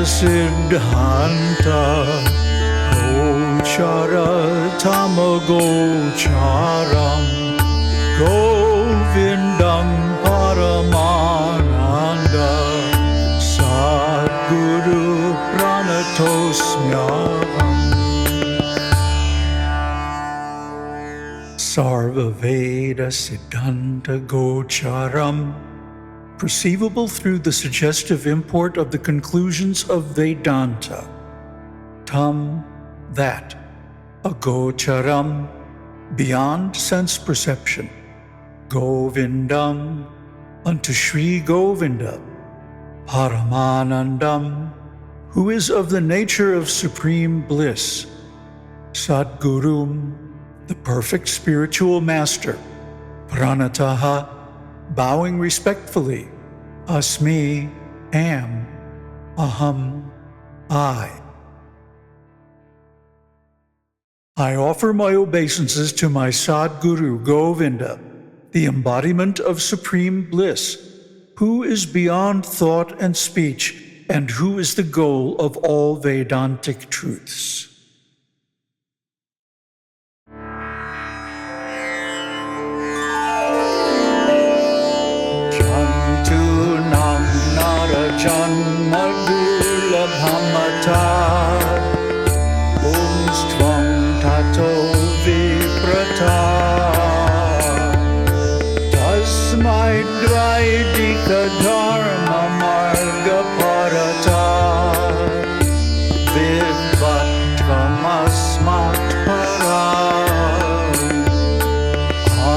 siddhanta gochara tamagocharam govindam paramananda sadguru pranatosmyaham. Sarva Veda Siddhanta Gocharam, perceivable through the suggestive import of the conclusions of Vedanta. Tam, that, agocharam, beyond sense perception. Govindam, unto Sri Govinda. Paramanandam, who is of the nature of supreme bliss. Sadgurum, the perfect spiritual master. Pranataha, bowing respectfully. Asmi, am. Aham, I. I offer my obeisances to my Sadguru Govinda, the embodiment of supreme bliss, who is beyond thought and speech, and who is the goal of all Vedantic truths. Janmadulabhamata Umstvam tato viprata Tasmai dvaidika dharma marga parata Vivatvamasmat para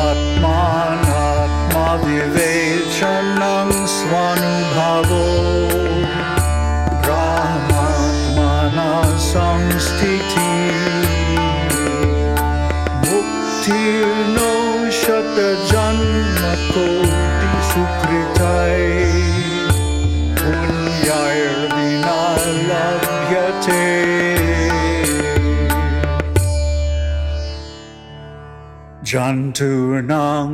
Atmanatma vivechanam svanubhavo Samstiti Muktirno Shata Janma Koti Sukritai Punyair Vina Labhyate. Janturnang,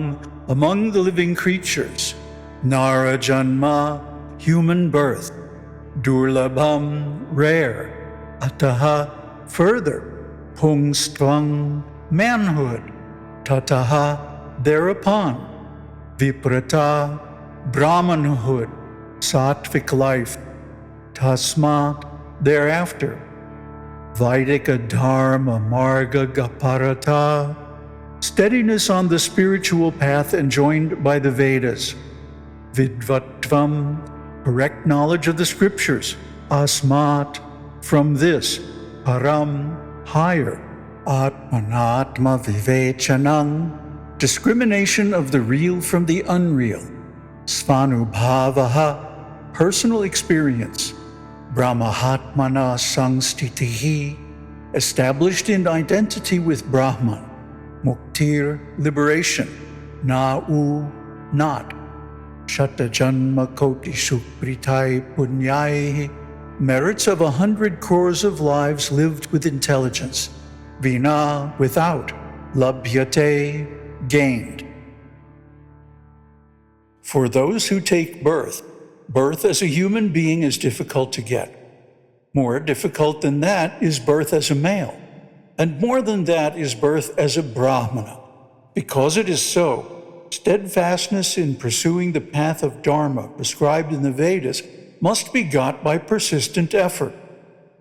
among the living creatures, Nara Janma, human birth, Durlabham, rare, Ataha, further, Pungstvang, manhood, Tataha, thereupon, Viprata, Brahmanhood, Sattvic life, Tasmat, thereafter, Vaidika Dharma Marga Gaparata, steadiness on the spiritual path enjoined by the Vedas, Vidvatvam, correct knowledge of the scriptures, Asmat, from this, param, higher, atmanatma vivechanam, discrimination of the real from the unreal, svanubhavaha, personal experience, brahmahatmana sangstitihi, established in identity with Brahman, muktir, liberation, na'u, not, shatajanma koti supritai punyai, merits of 100 crores of lives lived with intelligence. Vina, without. Labhyate, gained. For those who take birth, birth as a human being is difficult to get. More difficult than that is birth as a male. And more than that is birth as a Brahmana. Because it is so, steadfastness in pursuing the path of Dharma prescribed in the Vedas must be got by persistent effort.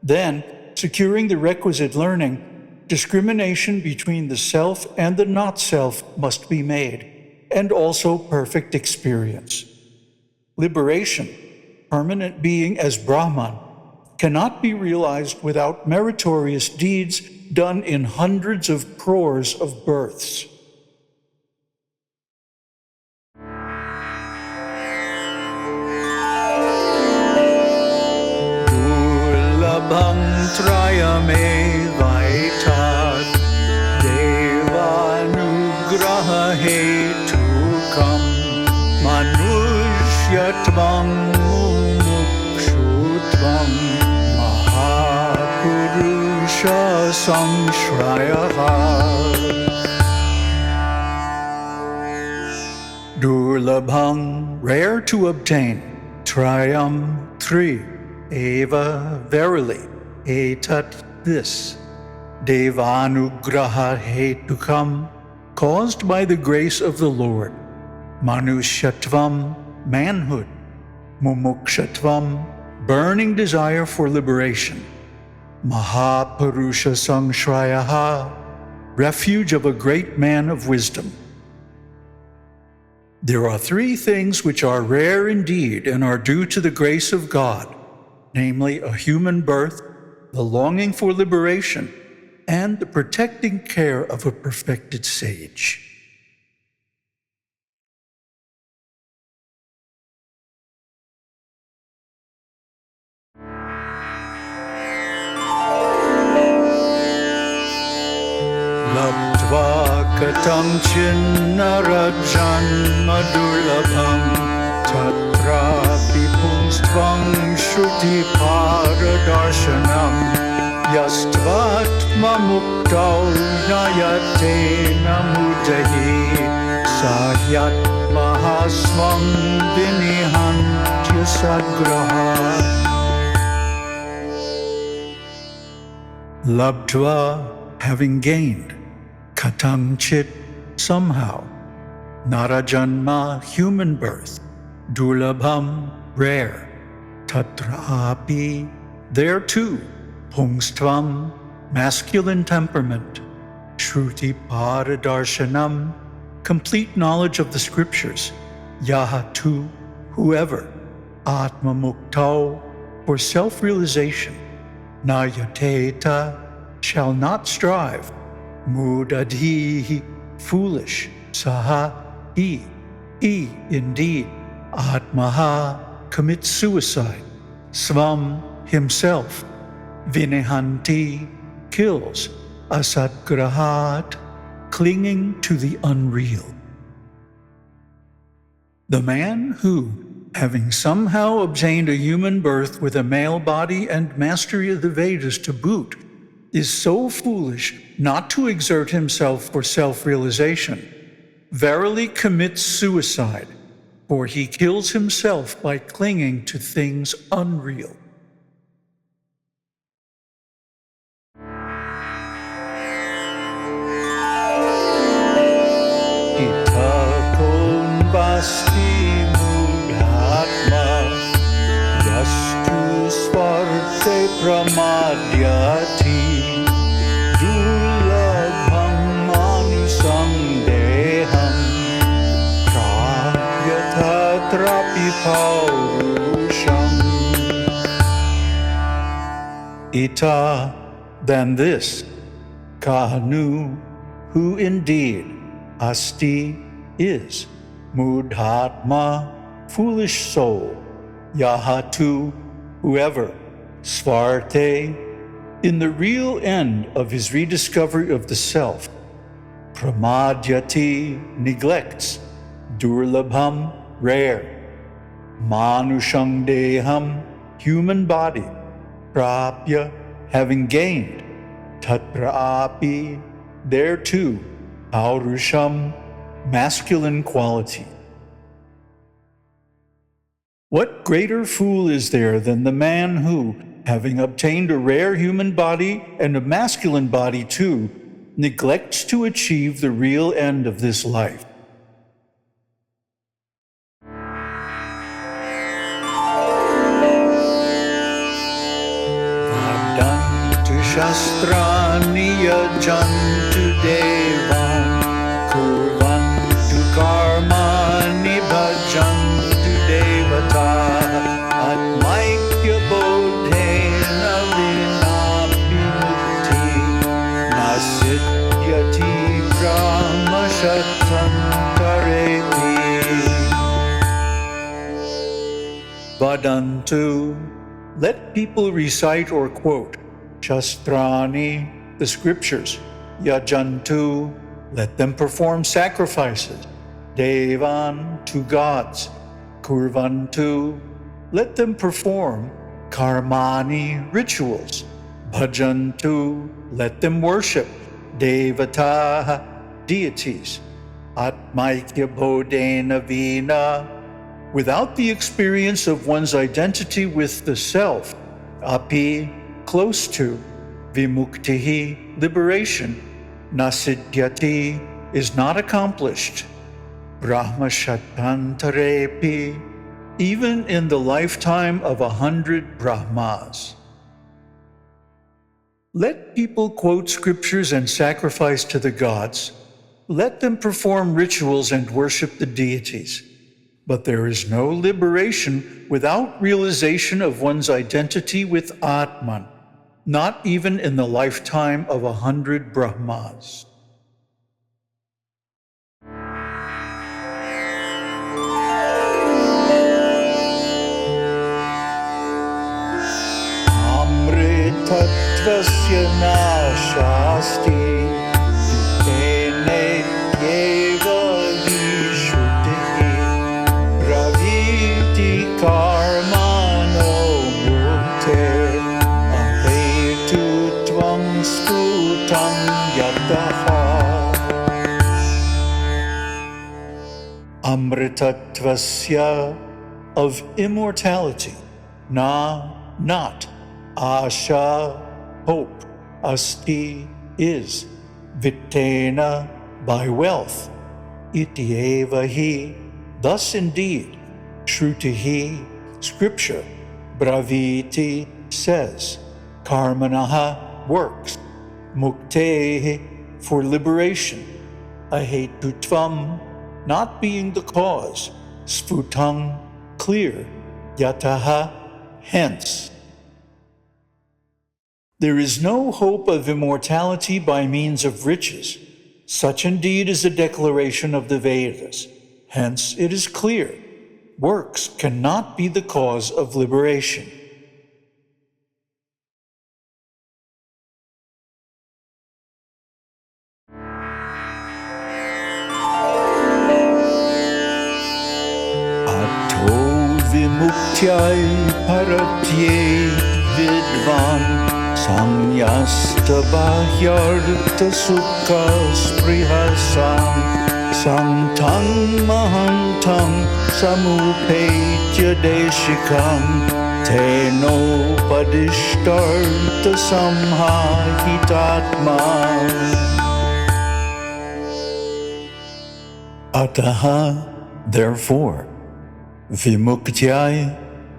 Then, securing the requisite learning, discrimination between the self and the not-self must be made, and also perfect experience. Liberation, permanent being as Brahman, cannot be realized without meritorious deeds done in hundreds of crores of births. Trayamevaitat devanugraha hetukam manushyatvang mumukshutvam mahapurusha samshrayaha. Durlabhang, rare to obtain. Trayam, 3. eva, verily, etat, this, devanugraha hetukam, caused by the grace of the Lord, manushyatvam, manhood, mumukshatvam, burning desire for liberation, Mahapurusha Sangshrayaha, refuge of a great man of wisdom. There are three things which are rare indeed and are due to the grace of God, namely a human birth, the longing for liberation, and the protecting care of a perfected sage. Labdva katam chinnarajanma durlabham tatrapi pumstvam shruti paradarshanam yastvatma muktau nayate namudahi sahyat mahasvam vinihantya sagraha. Labdva, having gained, katamchit, somehow, narajanma, human birth, durlabham, rare, tatrapi, there too, pungstvam, masculine temperament, shruti paradarshanam, complete knowledge of the scriptures, yahatu, whoever, atma muktau, for self-realization, nayateta, shall not strive, mudadhi, foolish, saha, he indeed, atmaha, commits suicide, svam, himself, vinihanti, kills, asatgrahat, clinging to the unreal. The man who, having somehow obtained a human birth with a male body and mastery of the Vedas to boot, is so foolish not to exert himself for self-realization, verily commits suicide, for he kills himself by clinging to things unreal. Itakon vasti mudhatma yastu svarte pramadyati durlabham manusandeham trapi paurusham. Ita, than this, kahanu, who indeed, asti, is, mudhatma, foolish soul, yahatu, whoever, svarte, in the real end of his rediscovery of the self, pramadyati, neglects, durlabham, rare, manushang deham, human body, prapya, having gained, tatraapi, there too, paurusham, masculine quality. What greater fool is there than the man who, having obtained a rare human body and a masculine body too, neglects to achieve the real end of this life? Vadantu shastrani yajantu devan kurvantu karmani bhajantu devata atmaikya bodhena vinapimukti nasidyati brahma shatantareti. Vadantu, let people recite or quote, shastrani, the scriptures, yajantu, let them perform sacrifices, devan, to gods, kurvantu, let them perform karmani, rituals, bhajantu, let them worship, devata, deities, atmaikya bodhena vina, without the experience of one's identity with the self, api, close to, vimuktihi, liberation, nasidyati, is not accomplished, brahmashatantarepi, even in the lifetime of 100 Brahmas. Let people quote scriptures and sacrifice to the gods. Let them perform rituals and worship the deities. But there is no liberation without realization of one's identity with Atman, not even in the lifetime of 100 Brahmas. Amritatvasya nashasti tene yeva vishutihi praviti karmano mukte ahetu tvam sputam yataha. Amritatvasya, of immortality, na, not, asha, hope, asti, is, vittena, by wealth, ityeva hi, thus indeed, shrutihi, scripture, braviti, says, karmanaha, works, muktehi, for liberation, ahetutvam, not being the cause, sputang, clear, yataha, hence. There is no hope of immortality by means of riches. Such indeed is a declaration of the Vedas. Hence it is clear, works cannot be the cause of liberation. Vimuktyai paratye vidvan samyasta bahyarta sukha sprihasam samtang mahantam samupetya deshikam teno padishtarta samhahitatma. Ataha, therefore, vimuktyai,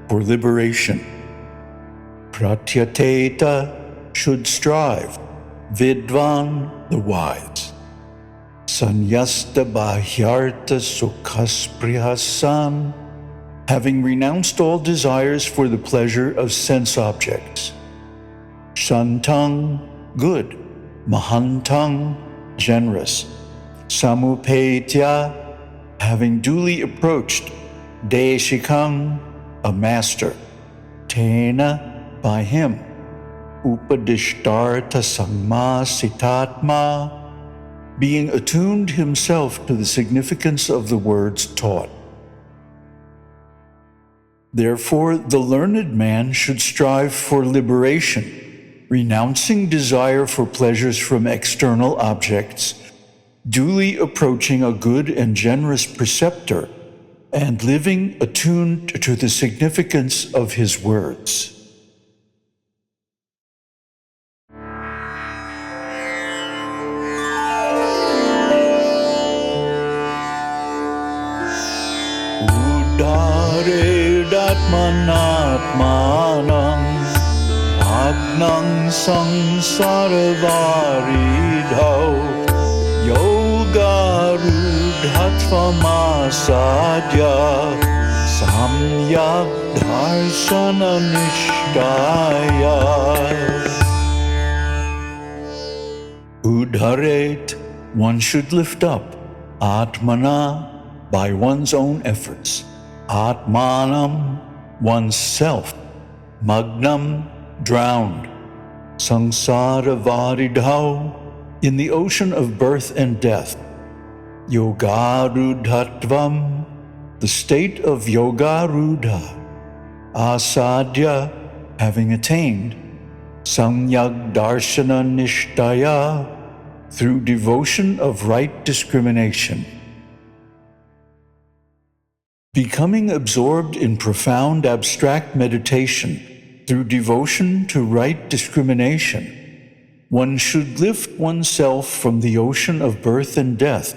for liberation, pratyateta, should strive, vidvan, the wise, sanyasta bahyarta sukhasprihasan, having renounced all desires for the pleasure of sense objects, shantang, good, mahantang, generous, samupetya, having duly approached, deshikang, a master, tena, by him, upadishtarta samma sitatma, being attuned himself to the significance of the words taught. Therefore, the learned man should strive for liberation, renouncing desire for pleasures from external objects, duly approaching a good and generous preceptor, and living attuned to the significance of his words. Udaredatmanatmanam agnang sangsaravaridhau yogarudhatvamasadya samyak darsananishtaya. Udharet, one should lift up, atmana, by one's own efforts, atmanam, oneself, magnam, drowned, sangsara varidhau, in the ocean of birth and death, yogarudhatvam, the state of yogarudha, asadya, having attained, samyak darshana nishtaya, through devotion of right discrimination. Becoming absorbed in profound abstract meditation, through devotion to right discrimination, one should lift oneself from the ocean of birth and death,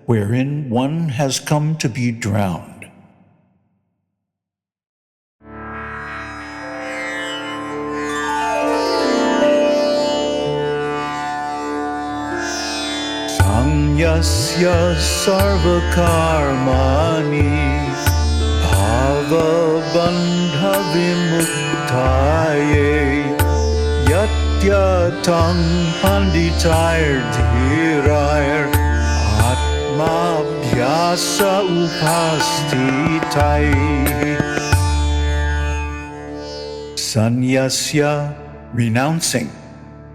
wherein one has come to be drowned. Samyasya sarvakarmani bhavabandha vimuktaye yatyatam panditair dhirair atmabhyasa upastitai. Sanyasya, renouncing,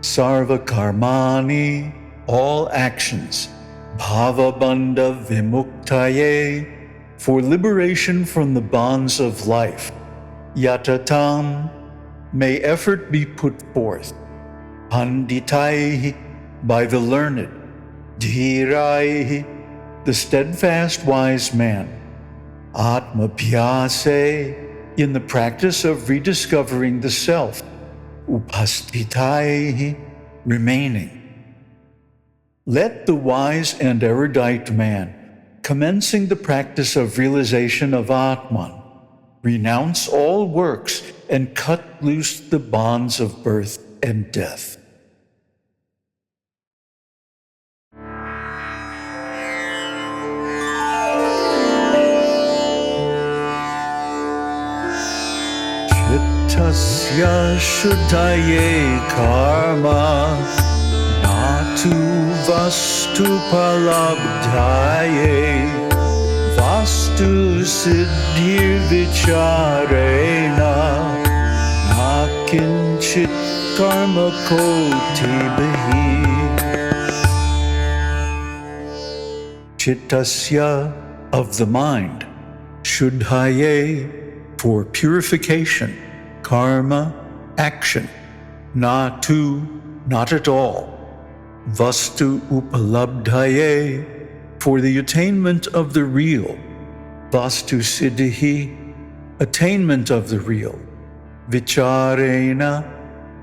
sarvakarmani, all actions, bhavabandha vimuktaye, for liberation from the bonds of life, yatatam, may effort be put forth, panditai, by the learned, dhirai, the steadfast wise man, atmabhyase, in the practice of rediscovering the self, upastitai, remaining. Let the wise and erudite man, commencing the practice of realization of Atman, renounce all works and cut loose the bonds of birth and death. Chittasya shuddhaye karma natu vastu palabdhaye vastu siddhir vicharena nakinchit karma kotibihi. Chittasya, of the mind, shuddhaye, for purification, karma, action, natu, not at all, vastu upalabdhaye, for the attainment of the real, vastu siddhi, attainment of the real, vicharena,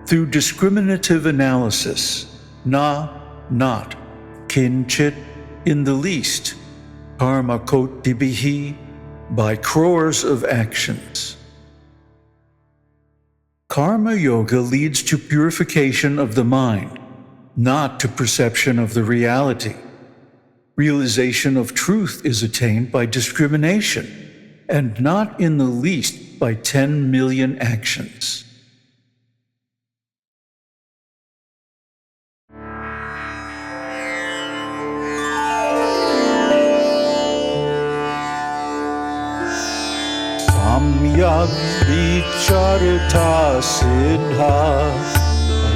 through discriminative analysis, not, kinchit, in the least, karma kotibihi, by crores of actions. Karma yoga leads to purification of the mind, not to perception of the reality. Realization of truth is attained by discrimination, and not in the least by 10 million actions. Samyak vicharita siddha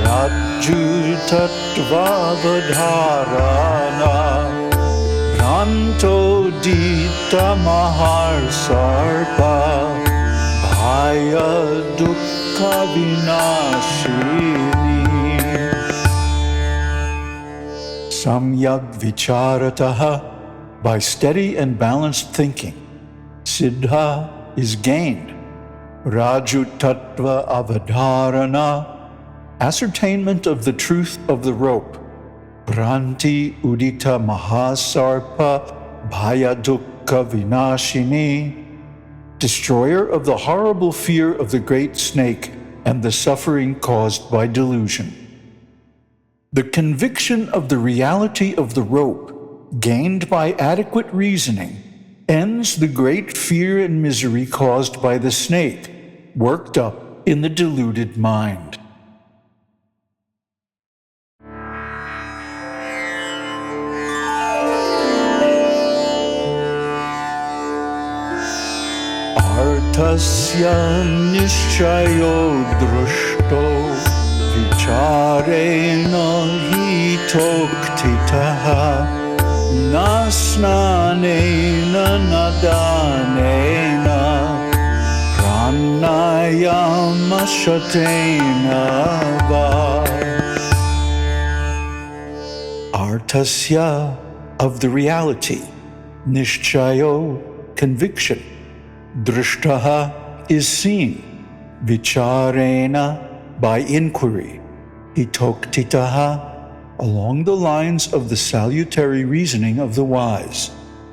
Rajju tattva vadharana Pranto dita mahar sarpa Bhaya dukkha vinashini. Samyak vicharataha, by steady and balanced thinking, siddha is gained. Raju tattva avadharana, ascertainment of the truth of the rope. Pranti udita mahasarpa bhaya dukkha vinashini, destroyer of the horrible fear of the great snake and the suffering caused by delusion. The conviction of the reality of the rope, gained by adequate reasoning, ends the great fear and misery caused by the snake, worked up in the deluded mind. Artasya nischayo drushto vicharena hitoktitaha Nasnanena nadanena pranayama shatena va. Artasya, of the reality, nishchayo, conviction, drishtaha, is seen, vicharena, by inquiry, hitoktitaha, along the lines of the salutary reasoning of the wise,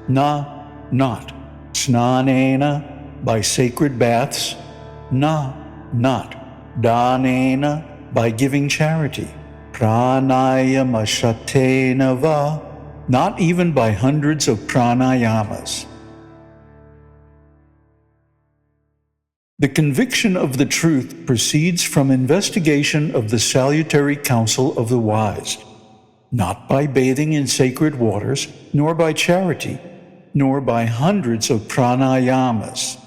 na, not, snanena, by sacred baths, na, not, danena, by giving charity, pranayama va, not even by hundreds of pranayamas. The conviction of the truth proceeds from investigation of the salutary counsel of the wise, not by bathing in sacred waters, nor by charity, nor by hundreds of pranayamas.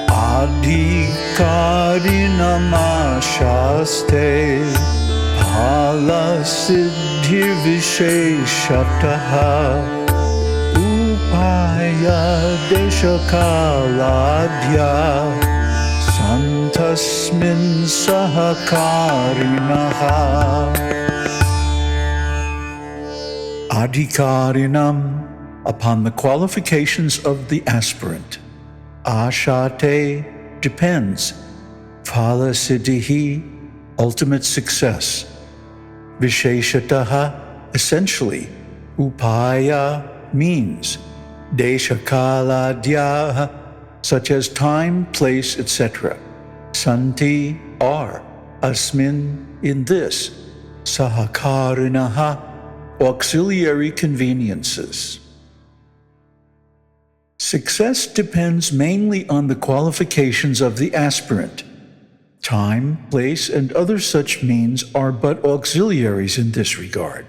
Adhikarinamashasте phala siddhi visheshataha upaya deshakaladhya santasmin sahakarinaha. Adhikarinam, upon the qualifications of the aspirant. Ashate, depends. Phala siddhihi, ultimate success. Visheshataha, essentially. Upaya, means. Deshakaladhya, such as time, place, etc. Santi, are. Asmin, in this. Sahakarinaha, auxiliary conveniences. Success depends mainly on the qualifications of the aspirant. Time, place, and other such means are but auxiliaries in this regard.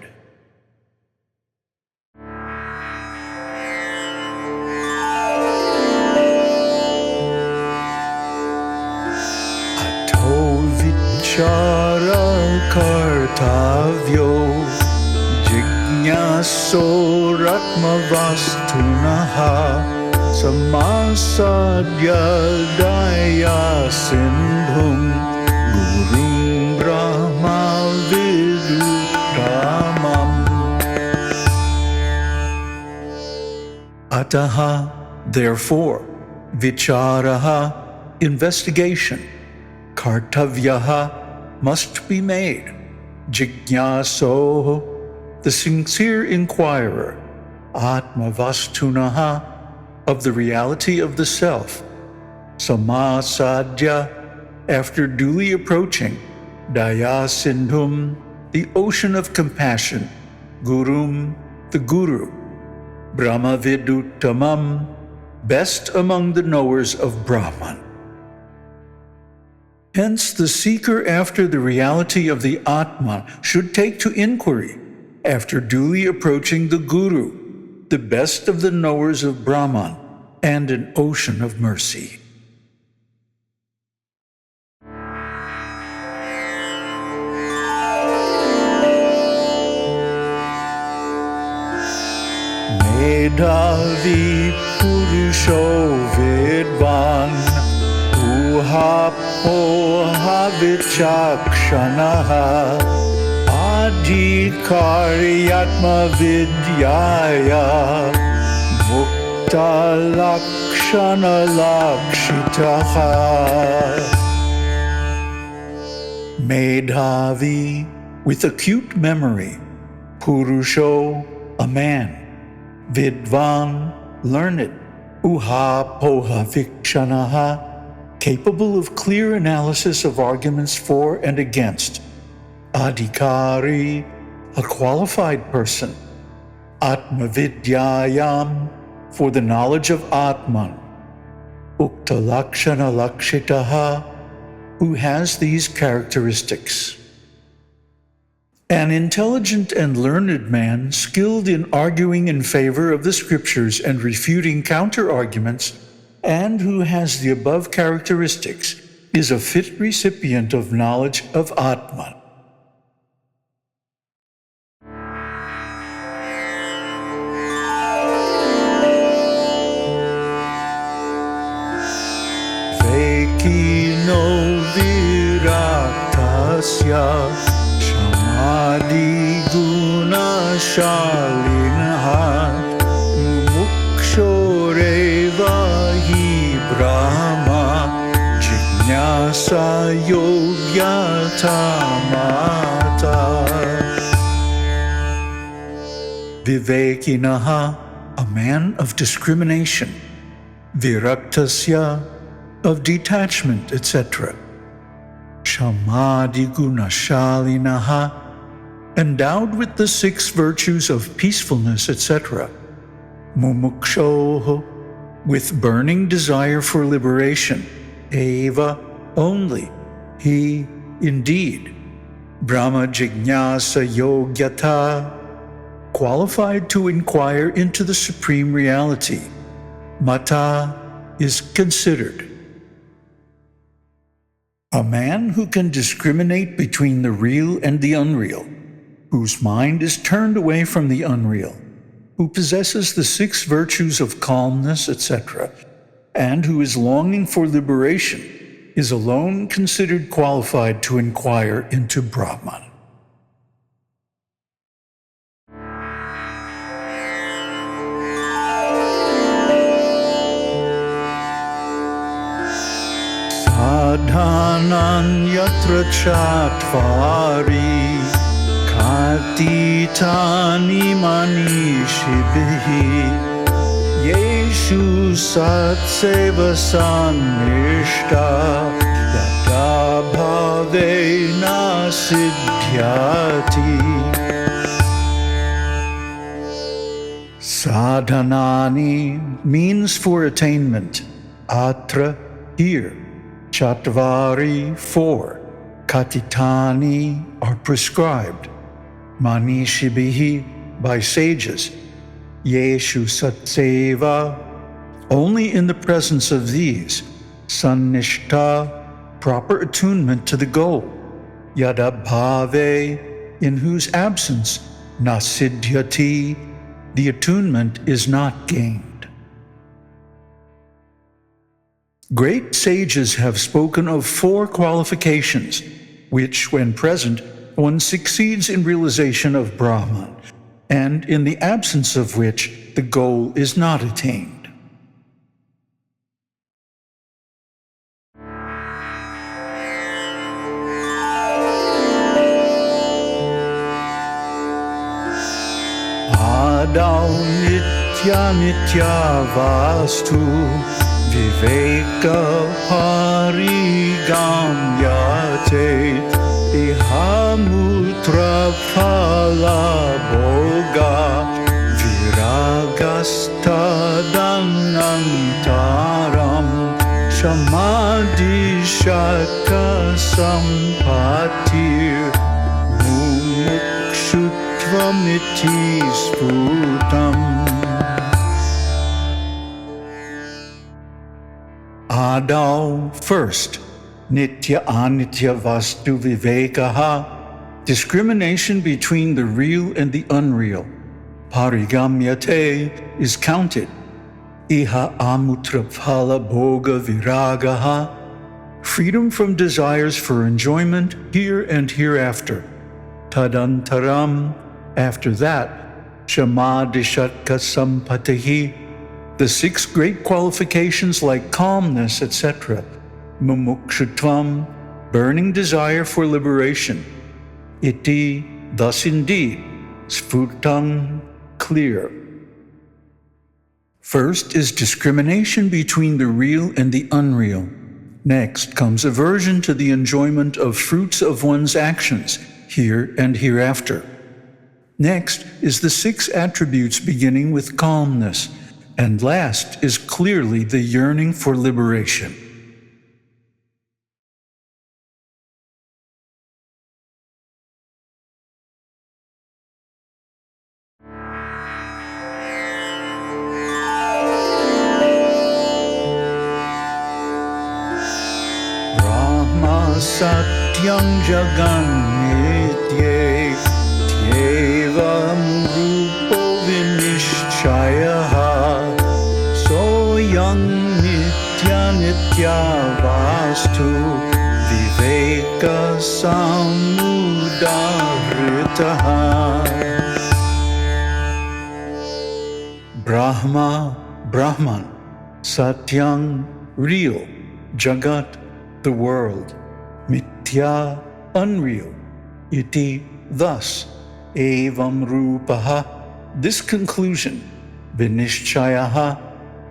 Ato vichara kartavyo jignasoratmavastunaha Samasadya daya sindhum gurum brahma viduttamam. Ataha, therefore, vicharaha, investigation, kartavyaha, must be made, jignaso, the sincere inquirer, atmavastunaha, of the reality of the self, samasadya, after duly approaching, daya sindhum, the ocean of compassion, gurum, the guru, brahma viduttamam, best among the knowers of Brahman. Hence, the seeker after the reality of the Atman should take to inquiry, after duly approaching the Guru, the best of the knowers of Brahman, and an ocean of mercy. Medhavi Purusho Vedvan Uhapoha Vichakshanaha Adhikaryatma Vidyaya Mukta Lakshana Lakshitaha. Medhavi, with acute memory. Purusho, a man. Vidvan, learned. Uhapoha Vikshanaha, capable of clear analysis of arguments for and against. Adhikari, a qualified person. Atmavidyayam, for the knowledge of Atman. Ukta Lakshana Lakshitaha, who has these characteristics. An intelligent and learned man, skilled in arguing in favor of the scriptures and refuting counter-arguments, and who has the above characteristics, is a fit recipient of knowledge of Atman. Vekino viraktasya Samadhi mukshoreva hi brahma jignasa yogyata. Vivekinaha, a man of discrimination. Viraktasya, of detachment, etc. Shamadhi-gunashalinaha, endowed with the 6 virtues of peacefulness, etc. Mumukshoho, with burning desire for liberation. Eva, only. He, indeed. Brahma jignasa yogyata, qualified to inquire into the supreme reality. Mata is considered. A man who can discriminate between the real and the unreal, whose mind is turned away from the unreal, who possesses the 6 virtues of calmness, etc., and who is longing for liberation, is alone considered qualified to inquire into Brahman. Sadhanan yatra chatvari katitani manishibhi yeshu satseva sannishta yata bhavena siddhyati. Sadhanani means for attainment, atra, here. Chatvari, 4. Katitani are prescribed. Manishibihi, by sages. Yeshu satseva, only in the presence of these. Sannishta, proper attunement to the goal. Yadabhave, in whose absence, nasiddhyati, the attunement is not gained. Great sages have spoken of 4 qualifications, which, when present, one succeeds in realization of Brahman, and in the absence of which the goal is not attained. Adau nitya nitya vastu Viveka parigamyate ihamutra phala boga viragastadhanantaram samadhishaka sampatir mumukshuttvamiti sputam. Adau, first, nitya anitya vastu vivekaha, discrimination between the real and the unreal. Parigamyate is counted. Iha amutra phala bhoga viragaha, freedom from desires for enjoyment here and hereafter. Tadantaram, after that, shamadhishatka sampatihi, the 6 great qualifications like calmness, etc. Mumukshutvam, burning desire for liberation. Iti, thus indeed. Sfutam, clear. First is discrimination between the real and the unreal. Next comes aversion to the enjoyment of fruits of one's actions, here and hereafter. Next is the 6 attributes beginning with calmness. And last is clearly the yearning for liberation. Brahma satyam jagannitye tyevam rupo vinishchayaha soyam nitya nitya vastu viveka samudaritaha. Brahma, Brahman, Satyam, real, Jagat, the world, Mithya, unreal, Iti, thus, Evam Rupaha, this conclusion, Vinishchayaha,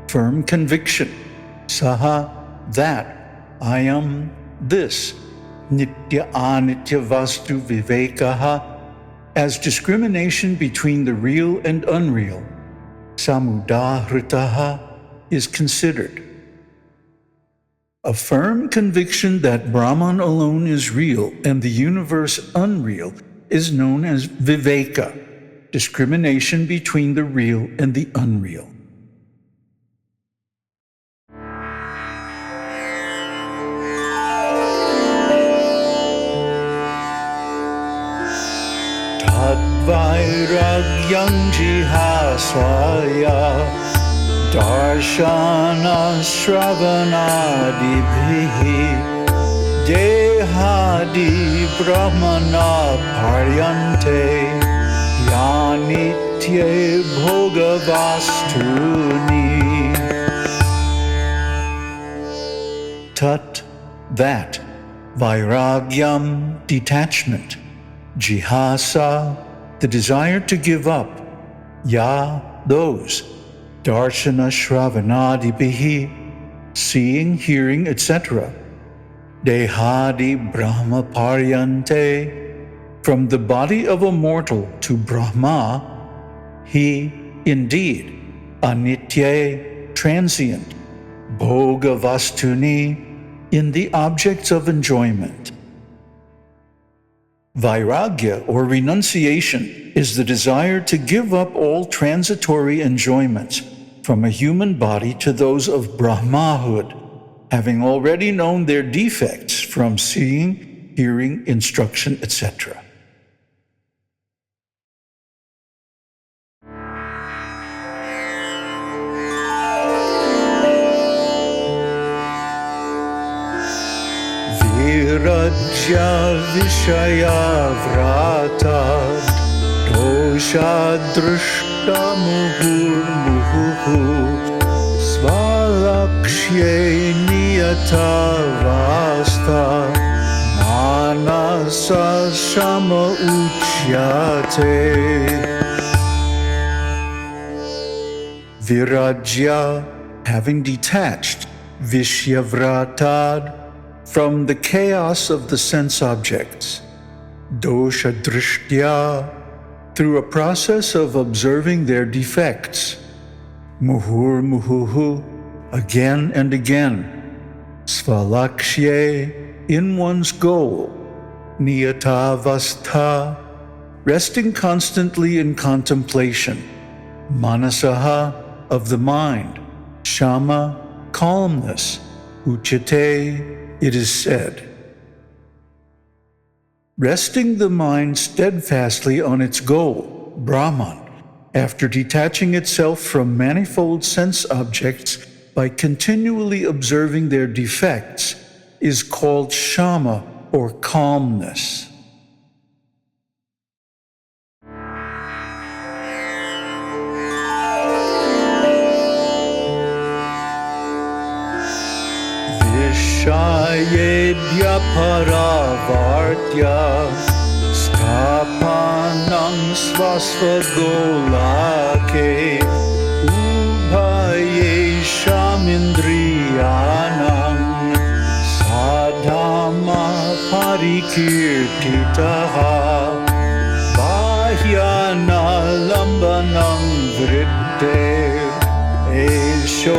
firm conviction, Saha, that, I am, this, Nitya Anitya Vastu Vivekaha, as discrimination between the real and unreal, Samudahritaha, is considered. A firm conviction that Brahman alone is real and the universe unreal is known as Viveka, discrimination between the real and the unreal. Tadvairagyam jihasaya darshana shravanadibhihi dehadi brahmana paryante yanitye bhogavastuni. Tat, that, vairagyam, detachment, jihasa, the desire to give up, ya, those, darshana shravanadibhihi, seeing, hearing, etc. Dehadi brahma paryante, from the body of a mortal to Brahma, he, indeed, anitya, transient, bhogavastuni, in the objects of enjoyment. Vairagya, or renunciation, is the desire to give up all transitory enjoyments, from a human body to those of Brahmahood, having already known their defects from seeing, hearing, instruction, etc. Virajya Vishaya Vratat Dosha Drishta Muhur Muhuhu Svalakshye Niyata Vasta Manasa Shama Uchyate. Virajya, having detached, Vishyavratad, from the chaos of the sense objects, dosha drishtya, through a process of observing their defects, muhur muhuhu, again and again, svalakshye, in one's goal, niyatavastha, resting constantly in contemplation, manasaha, of the mind, shama, calmness, uchate, it is said. Resting the mind steadfastly on its goal, Brahman, after detaching itself from manifold sense objects by continually observing their defects, is called shama, or calmness. Shayedya paravartya Stapanam svasvagolake Ubhaye shamindriyanam Sadhama parikirtitaha Bahyana lambanam vritte Esho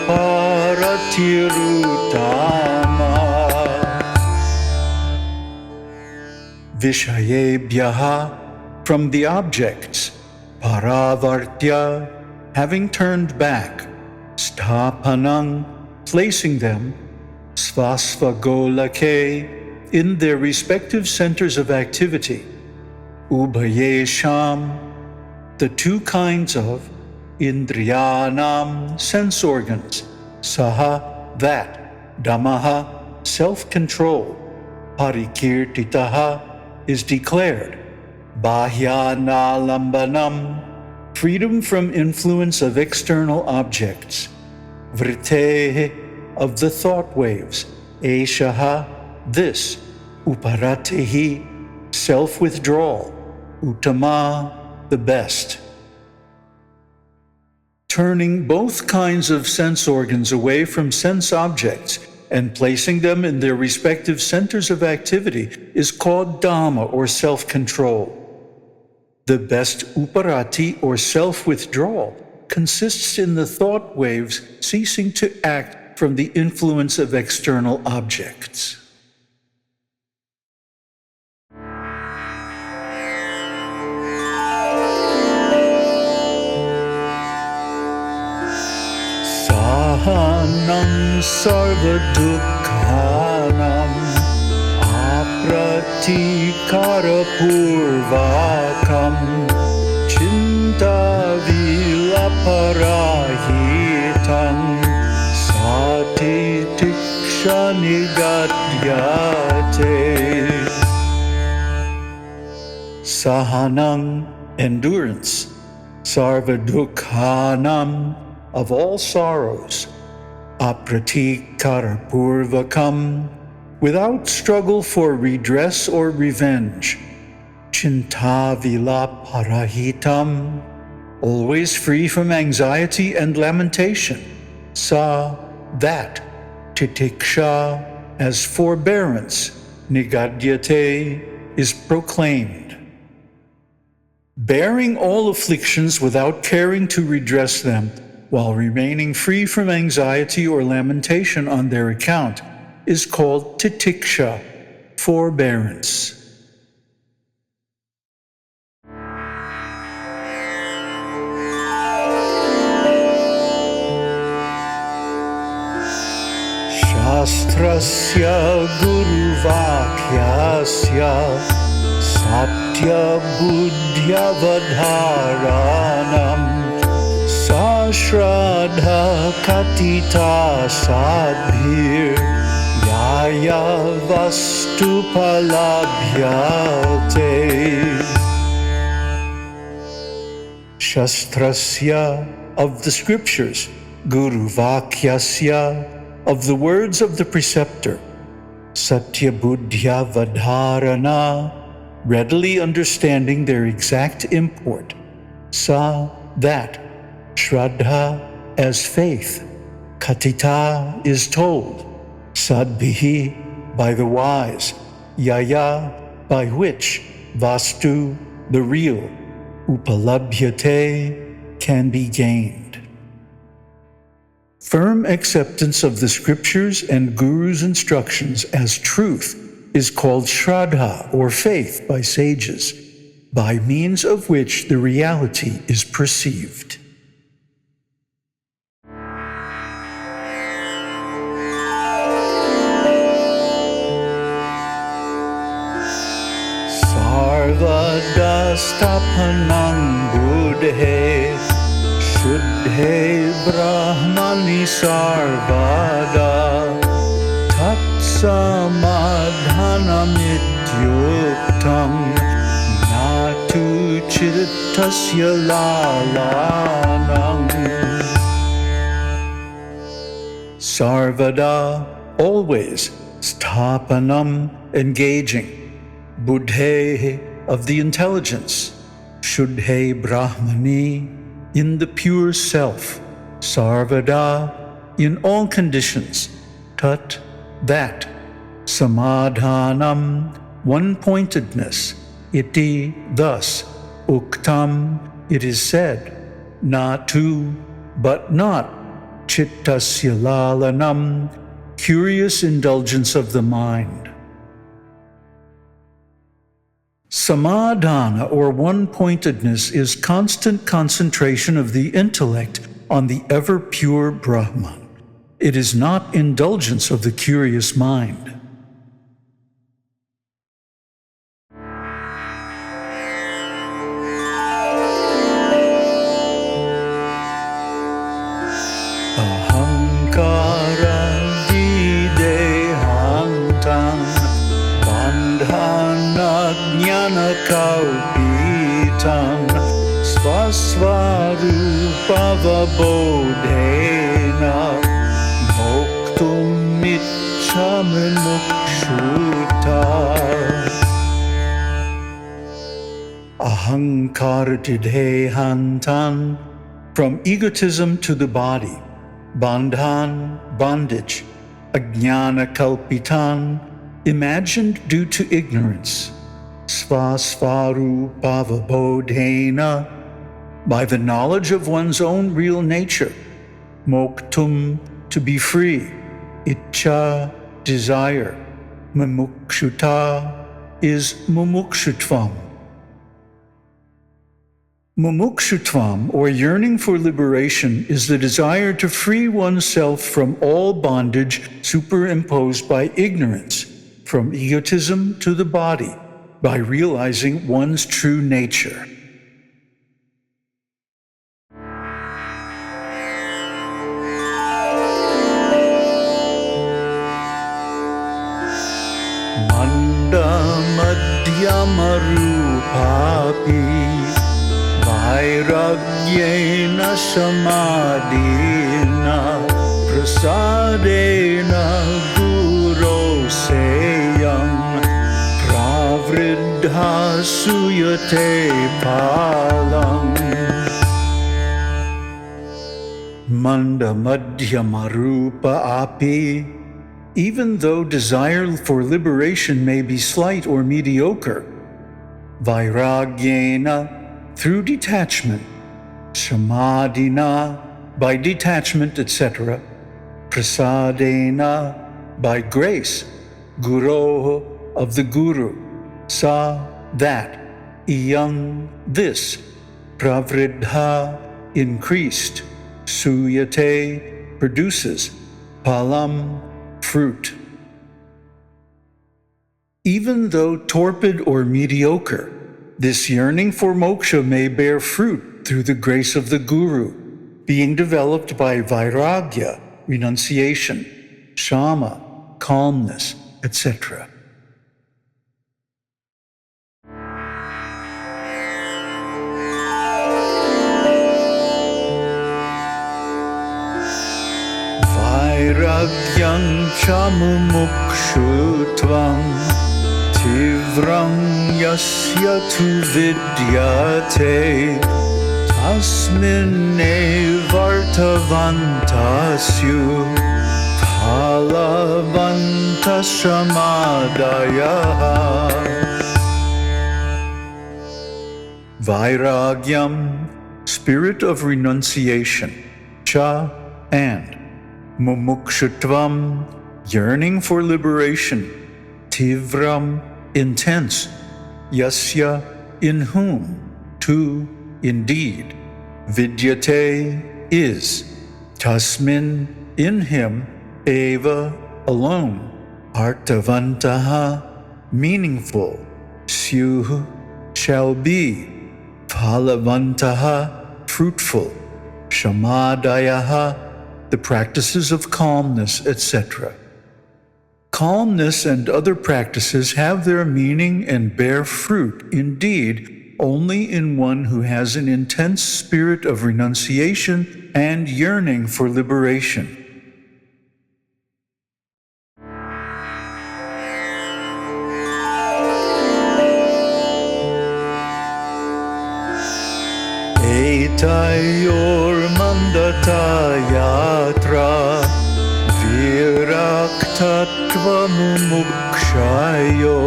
paratiruttama. Vishayebhyaha, from the objects, paravartya, having turned back, sthapanang, placing them, svasvagolake, in their respective centers of activity, ubhayesham, the two kinds of indriyanam, sense organs, saha, that, damaha, self-control, parikirtitaha, is declared, bahyanalambanam, freedom from influence of external objects. Vritehe, of the thought waves. Eshaha, this. Uparatehi, self-withdrawal. Uttama, the best. Turning both kinds of sense organs away from sense objects and placing them in their respective centers of activity is called Dhamma, or self-control. The best uparati, or self-withdrawal, consists in the thought waves ceasing to act from the influence of external objects. Sahanam sarva-dukkhanam apratikara-purvakam chinta-vilaparahitam sati-tiksha-nigadyate. Sahanam, endurance. Sarva-dukkhanam, of all sorrows. Apratikara-purvakam, without struggle for redress or revenge. Chinta-vilaparahitam, always free from anxiety and lamentation. Sa, that. Titiksha, as forbearance. Nigadyate, is proclaimed. Bearing all afflictions without caring to redress them, while remaining free from anxiety or lamentation on their account, is called titiksha, forbearance. Shastrasya guruvakyasya satya buddhya vadharanam Shraddha katita sadbhir yaya vastu palabhyate. Shastrasya, of the scriptures. Guru vakyasya, of the words of the preceptor. Satya buddhya vadharana, readily understanding their exact import. Sa, that. Shraddha, as faith. Katita, is told. Sadbhihi, by the wise. Yaya, by which. Vastu, the real. Upalabhyate, can be gained. Firm acceptance of the scriptures and Guru's instructions as truth is called Shraddha, or faith, by sages, by means of which the reality is perceived. Sarvadastapanam buddhe Shuddhe brahmani sarvada Tatsamadhanamityuktam Natu chittasya lalanam. Sarvada, always. Stapanam, engaging. Buddhe, of the intelligence. Shuddhe brahmani, in the pure self. Sarvada, in all conditions. Tat, that. Samadhanam, one-pointedness. Iti, thus. Uktam, it is said. Natu, but not. Chittasya lalanam, curious indulgence of the mind. Samadhana, or one-pointedness, is constant concentration of the intellect on the ever-pure Brahman. It is not indulgence of the curious mind. Ahankara videhantam bandhana jnana kalpitam svasvarupavabodhena moktum iccami mukṣuta. Ahankaratidhehantan, from egotism to the body, bandhan, bondage, ajnana kalpitan, imagined due to ignorance, svasvarupavabodhena, by the knowledge of one's own real nature, moktum, to be free, icca, desire, mumukṣuta is mumukṣutvam. Mumukṣutvam, or yearning for liberation, is the desire to free oneself from all bondage superimposed by ignorance, from egotism to the body, by realizing one's true nature. Mandamadhyamarupapi vairagyena samadhina prasadena guro seyam pravriddha suyate palam. Mandamadhyamarupa api, even though desire for liberation may be slight or mediocre, vairagyena, through detachment, samadhina, by detachment, etc., prasadena, by grace, guroho, of the guru, sa, that, iyam, this, pravriddha, increased, suyate, produces, palam, fruit. Even though torpid or mediocre, this yearning for moksha may bear fruit through the grace of the Guru, being developed by vairagya, renunciation, shama, calmness, etc. Vairagyam chamumukṣutvam tivram yasya tu vidyate tasminne vartavantasyu phalavantashramadayah. Vairagyam, spirit of renunciation, cha, and mumukṣutvam, yearning for liberation, tivram, intense, yasya, in whom, tu, indeed, vidyate, is, tasmin, in him, eva, alone, artavantaha, meaningful, syuh, shall be, phalavantaha, fruitful, shamadayaha, the practices of calmness, etc. Calmness and other practices have their meaning and bear fruit, indeed, only in one who has an intense spirit of renunciation and yearning for liberation. Etayor mandata yatra viraktatva mumukshayo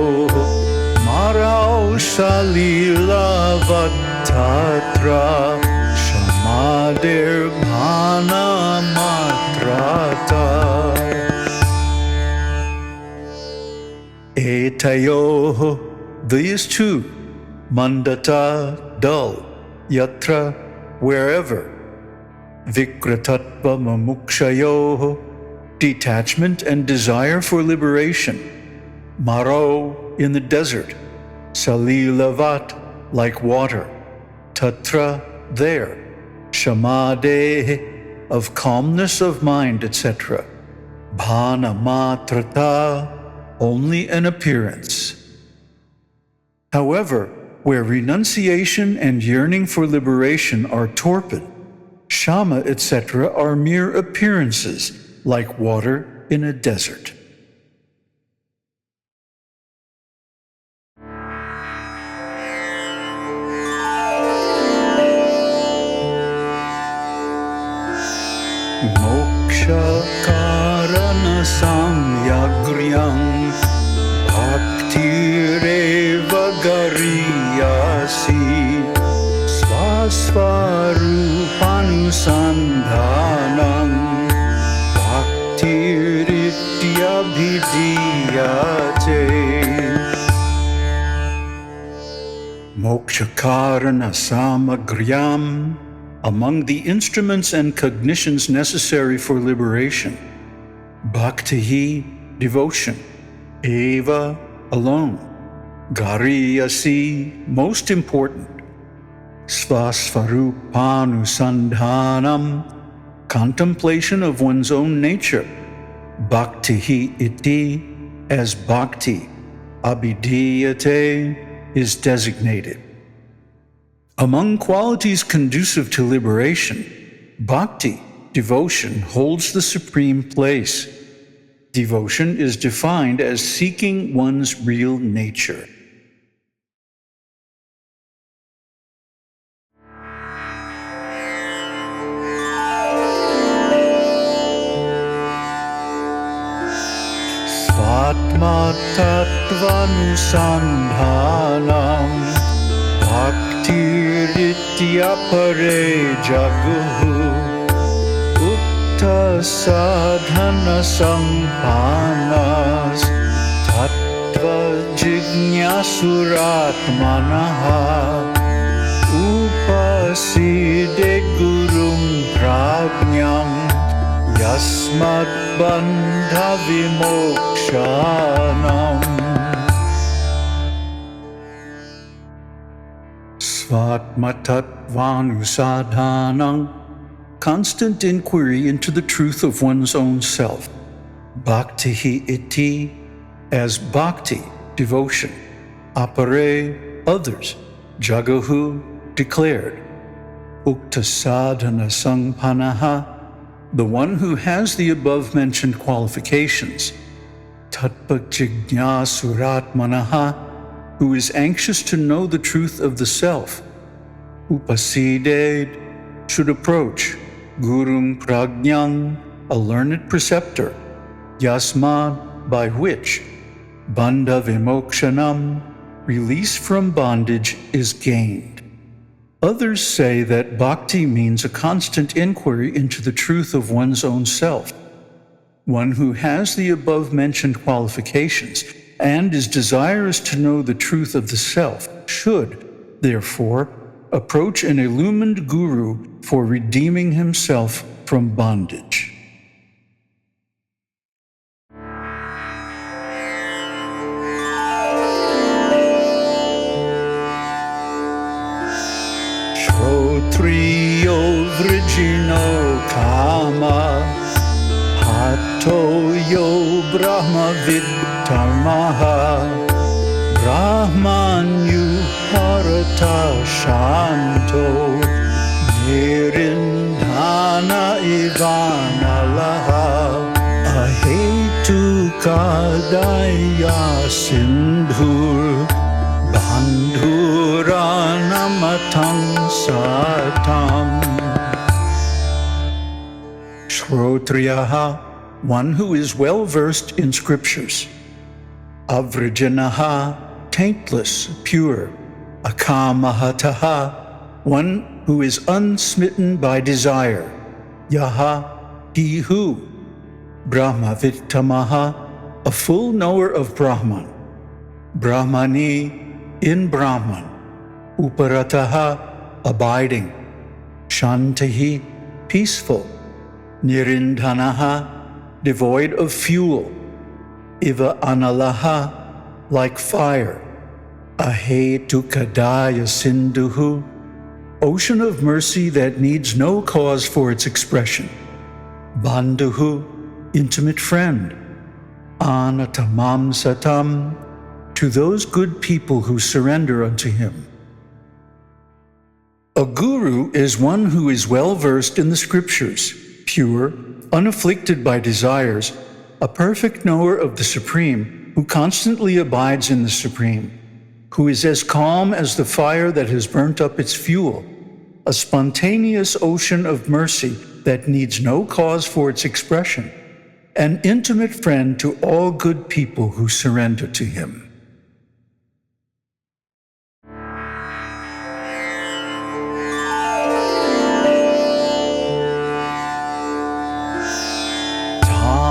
marau salila vattatra shamadir bhana matrata. Etayo, these two, mandata, dull, yatra, wherever, vikratatva mumukshayo, detachment and desire for liberation, maro, in the desert, salilavat, like water, tatra, there, shamade, of calmness of mind, etc., bhana matrata, only an appearance. However, where renunciation and yearning for liberation are torpid, shama, etc., are mere appearances, like water in a desert. Moksha karana samyagryam bhaktireva gariyasi svasvarupānusandhānam bhaktirityavidhiyate. Moksha karana samagryam, among the instruments and cognitions necessary for liberation. Bhakti, devotion. Eva, alone. Gariyasi, most important. Svasvarupānusandhānam, contemplation of one's own nature. Bhakti iti, as bhakti. Abhidhiyate is designated. Among qualities conducive to liberation, bhakti, devotion, holds the supreme place. Devotion is defined as seeking one's real nature. Svatma tattvanusandhanam bhaktiritya pare jaguhu utta sadhana sampanas tattva jignasuratmanaha upaside gurum prajñam yasmat bandha vimokshanam. Svatmatatvanusadhanam, constant inquiry into the truth of one's own self. Bhakti iti, as bhakti, devotion. Apare, others. Jagahu, declared. Ukta sadhana sangpanaha, the one who has the above-mentioned qualifications. Tatpajignyasuratmanaha, who is anxious to know the truth of the self. Upasided, should approach. Gurum prajñam, a learned preceptor. Yasmad, by which. Bandha vimokshanam, release from bondage is gained. Others say that bhakti means a constant inquiry into the truth of one's own self. One who has the above-mentioned qualifications and is desirous to know the truth of the self should, therefore, approach an illumined guru for redeeming himself from bondage. Shrotriyo vrijino kama hato yo brahma vidtamaha brahmanyu harata shanto nirindhana ivanalaha ahetu kadaya sindhur bandhuranamatam satam. Shrotriyaha, one who is well versed in scriptures. Avrijanaha, taintless, pure. Akamahataha, one who is unsmitten by desire. Yaha, he who. Brahmavittamaha, a full knower of Brahman. Brahmani, in Brahman. Uparataha, abiding. Shantihi, peaceful. Nirindhanaha, devoid of fuel. Iva analaha, like fire. Ahetukadaya sindhuhu, ocean of mercy that needs no cause for its expression. Bandhuhu, intimate friend. Anatamam satam, to those good people who surrender unto him. A guru is one who is well versed in the scriptures, pure, unafflicted by desires, a perfect knower of the Supreme, who constantly abides in the Supreme, who is as calm as the fire that has burnt up its fuel, a spontaneous ocean of mercy that needs no cause for its expression, an intimate friend to all good people who surrender to him.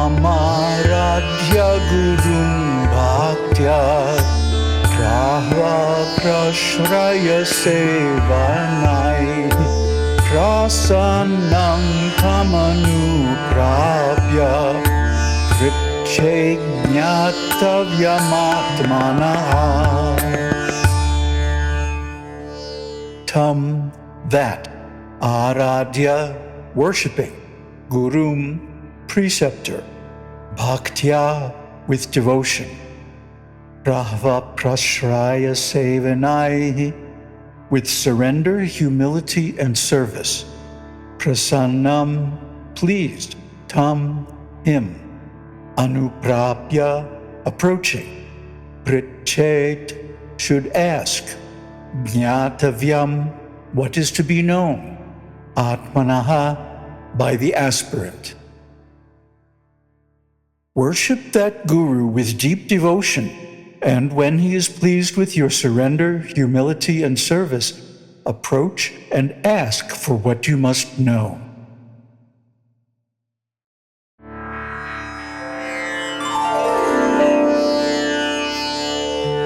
Tamaradhya gurum bhaktya prahva prashraya sevanai prasannam tamanuprapya vriche jnatavyamaatmanaha. Tam, that, aradhya, worshipping, gurum, preceptor, bhaktya, with devotion, prahva prashraya sevanai, with surrender, humility, and service, prasannam, pleased, tam, him, anuprapya, approaching, prichet, should ask, jnatavyam, what is to be known, atmanaha, by the aspirant. Worship that guru with deep devotion, and when he is pleased with your surrender, humility, and service, approach and ask for what you must know.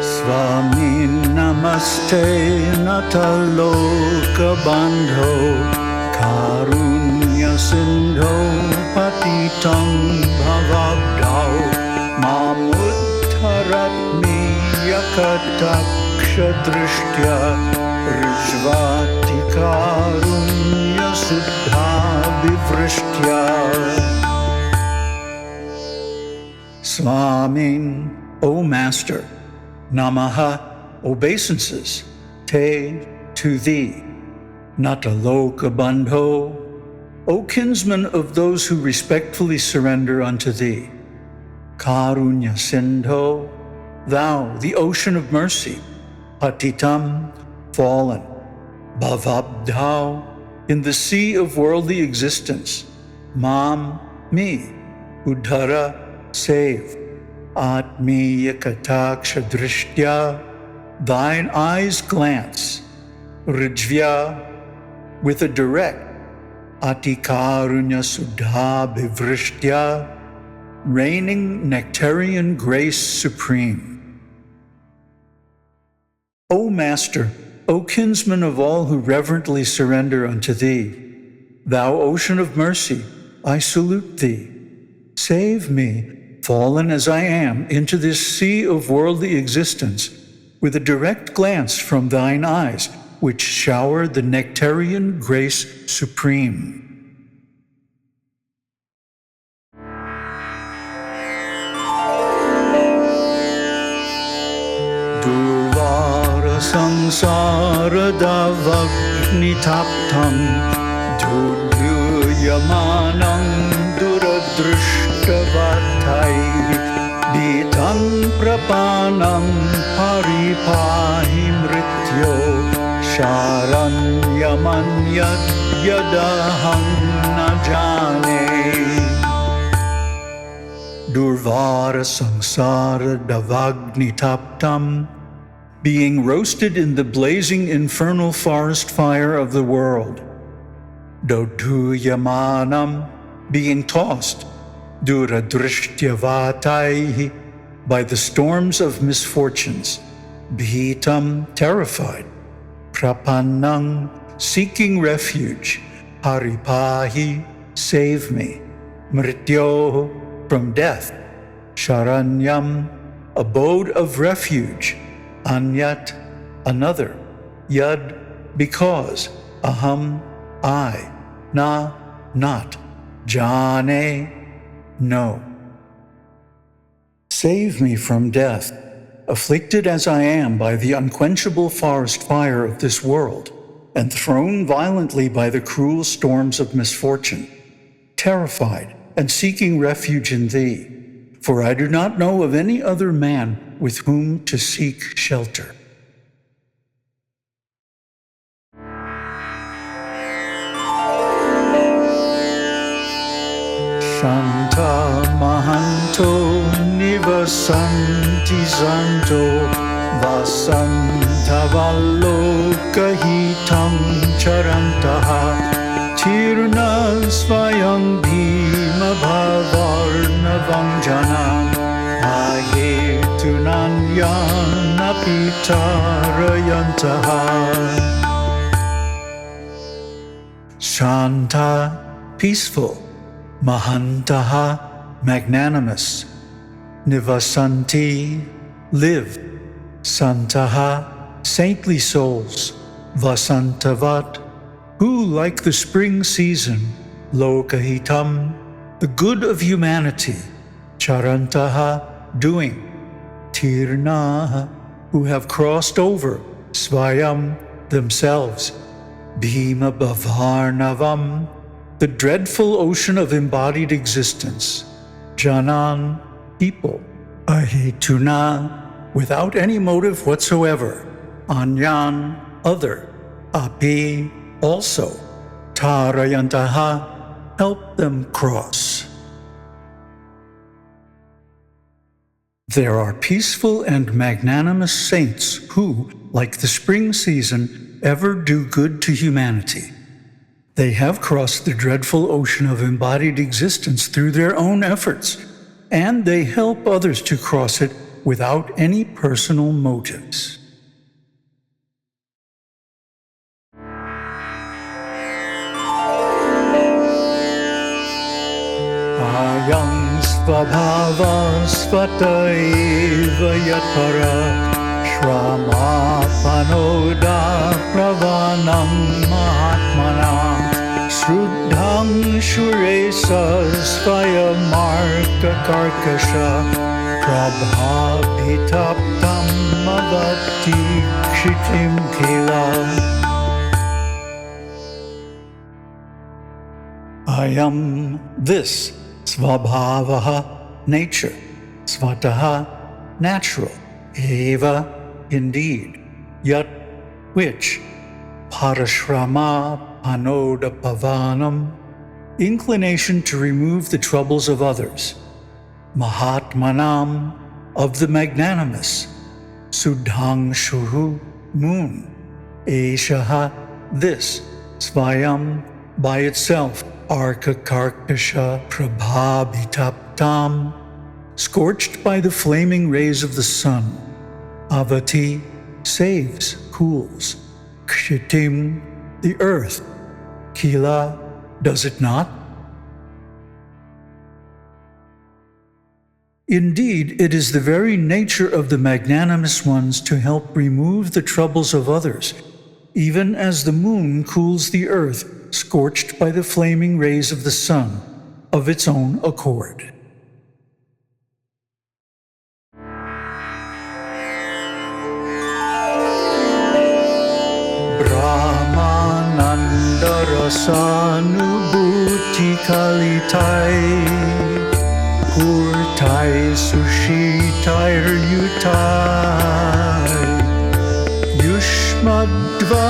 Swami namaste nataloka bandho karunya sindho patitam bhavabdao mamuddharatmi yakataksha drishtya rijvati karunya suddha vivrishtya. Swamin, O Master, Namaha, obeisances, te, to thee, Nataloka bandho, O kinsman of those who respectfully surrender unto thee, Karunya sindho, thou, the ocean of mercy, Patitam, fallen, Bhavabdhau, in the sea of worldly existence, Mam, me, Uddhara, save, Atmiya kataksha drishtya, thine eyes glance, Rijvya, with a direct, Atikarunya suddha bivrishtya, reigning nectarian grace supreme. O Master, O kinsman of all who reverently surrender unto thee, thou ocean of mercy, I salute thee. Save me, fallen as I am, into this sea of worldly existence, with a direct glance from thine eyes, which shower the nectarian grace supreme. Durvara samsara davagnitaptam dudhuyamanam duradrishtavatai bitam prapanam paripahi mrityo Sharanyamanyat yadaham najane. Durvara samsara davagnitaptam, being roasted in the blazing infernal forest fire of the world. Dodhuyamanam, being tossed, duradrishtyavataihi, by the storms of misfortunes. Bhitam, terrified. Prapannang, seeking refuge. Paripahi, save me. Mrityo, from death. Sharanyam, abode of refuge. Anyat, another. Yad, because. Aham, I. Na, not. Jane, no. Save me from death, afflicted as I am by the unquenchable forest fire of this world, and thrown violently by the cruel storms of misfortune, terrified and seeking refuge in thee, for I do not know of any other man with whom to seek shelter. Shanta Mahanto Nivasanti Santo Vasantavalokahitam Charantaha Tirna Svayam Bhima Bhavarna Vanjana Ahetunanyana Pitarayantaha. Shanta, peaceful. Mahantaha, magnanimous. Nivasanti, live. Santaha, saintly souls. Vasantavat, who, like the spring season, Lokahitam, the good of humanity. Charantaha, doing. Tirnaha, who have crossed over. Svayam, themselves. Bhima Bhavarnavam, the dreadful ocean of embodied existence. Janan, people. Ahetuna, without any motive whatsoever. Anyan, other. Api, also. Tarayantaha, help them cross. There are peaceful and magnanimous saints who, like the spring season, ever do good to humanity. They have crossed the dreadful ocean of embodied existence through their own efforts, and they help others to cross it without any personal motives. Ayam svabhava svataiva yatpara Shrama panoda pravanam mahatmanam Sruddham shuresa svayamarka karkasha Prabhabhitaptam avati kshitim khila. I am this, svabhavaha, nature, svataha, natural, eva, indeed, yat, which, parashrama panoda pavanam, inclination to remove the troubles of others, mahatmanam, of the magnanimous, sudhang shuhu, moon, eshaha, this, svayam, by itself, arka karkasha prabhabhitaptam, scorched by the flaming rays of the sun, avati, saves, cools, kshitim, the earth, kila, does it not? Indeed, it is the very nature of the magnanimous ones to help remove the troubles of others, even as the moon cools the earth, scorched by the flaming rays of the sun, of its own accord. Brahmanandarasanubhuti kalitai Purtai sushitai yutai Yushmadva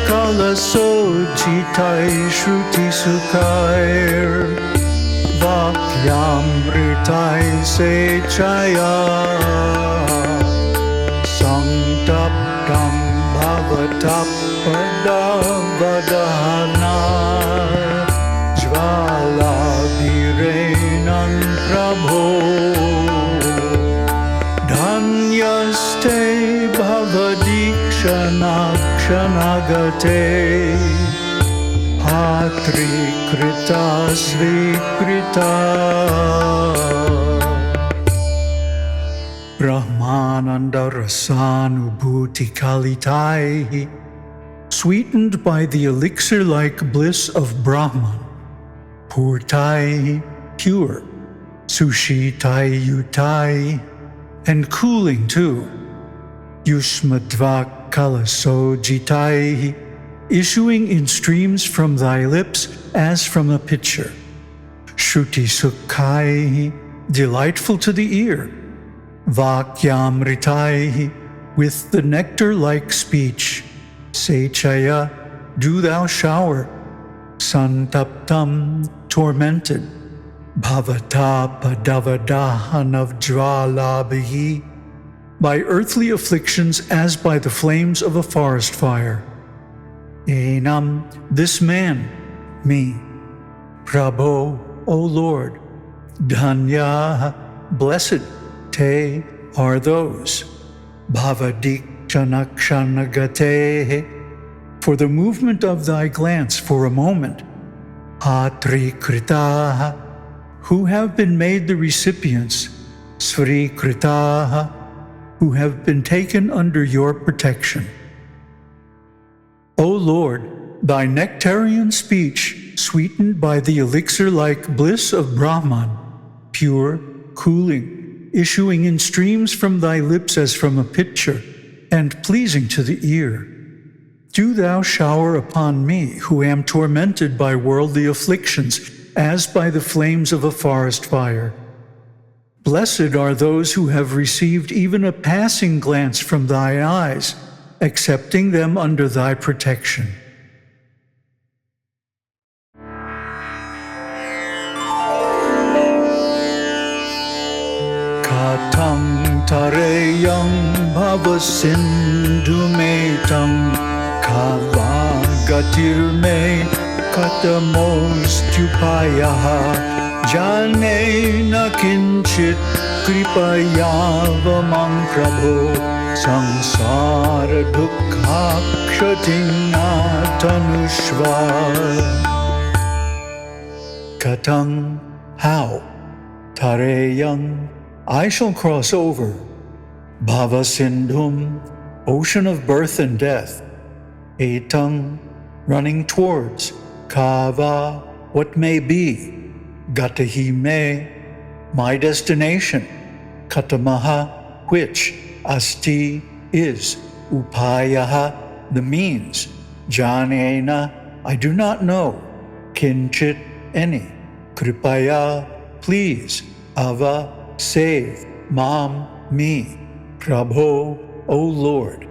kalasojitai shruti sukair Vakyamritai sechaya Sangtaptam bhavatappadavadahana Jvala virenan prabho Dhanyaste bhavadikshanakshanagathe Patri krita svikrita Brahmananda rasanubhuti kalitai, sweetened by the elixir-like bliss of Brahman. Purtai, pure. Sushitai yutai, and cooling too. Yushmadva kalaso jitai, issuing in streams from thy lips as from a pitcher. Shruti sukhaihi, delightful to the ear. Vakyamritaihi, with the nectar-like speech. Sechaya, do thou shower. Santaptam, tormented. Bhavatapa-davadahanavjvalabhihi, by earthly afflictions as by the flames of a forest fire. Enam, this man, me. Prabho, O Lord. Dhanya, blessed. Te are those. Bhavadikshanakshanagate, for the movement of thy glance for a moment. Hatrikritaha, who have been made the recipients. Srikritaha, who have been taken under your protection. O Lord, thy nectarian speech, sweetened by the elixir-like bliss of Brahman, pure, cooling, issuing in streams from thy lips as from a pitcher, and pleasing to the ear. Do thou shower upon me, who am tormented by worldly afflictions, as by the flames of a forest fire. Blessed are those who have received even a passing glance from thy eyes, accepting them under thy protection. Katam tareyam bhavasindhumetam kavagatirme katamostupayah janena kinchit kripayavamam prabho samsara dukhakshatina tanushva. Katang, how? Tareyam, I shall cross over. Bhavasindhum, ocean of birth and death. Etang, running towards. Kava, what may be. Gatahi me, my destination. Katamaha, which. Asti, is. Upayaha, the means. Janena, I do not know. Kinchit, any. Kripaya, please. Ava, save. Mam, me. Prabho, O Lord.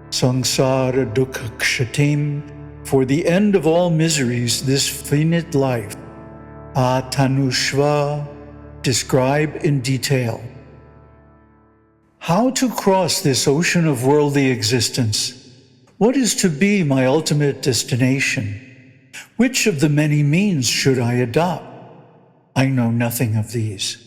Samsara dukhakshatim, for the end of all miseries, this finite life. Atanushva, describe in detail. How to cross this ocean of worldly existence? What is to be my ultimate destination? Which of the many means should I adopt? I know nothing of these.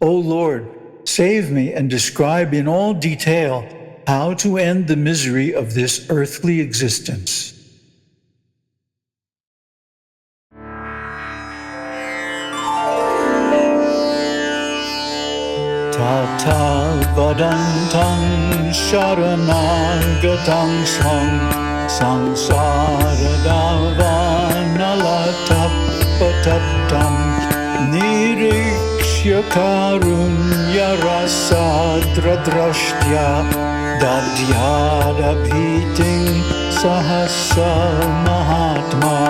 O Lord, save me and describe in all detail how to end the misery of this earthly existence. Tata vadantang sharanagatam swam samsara davanalatapatabtam nirikshya karunya rasadradrashtya dadyadabhiting sahasa mahatma.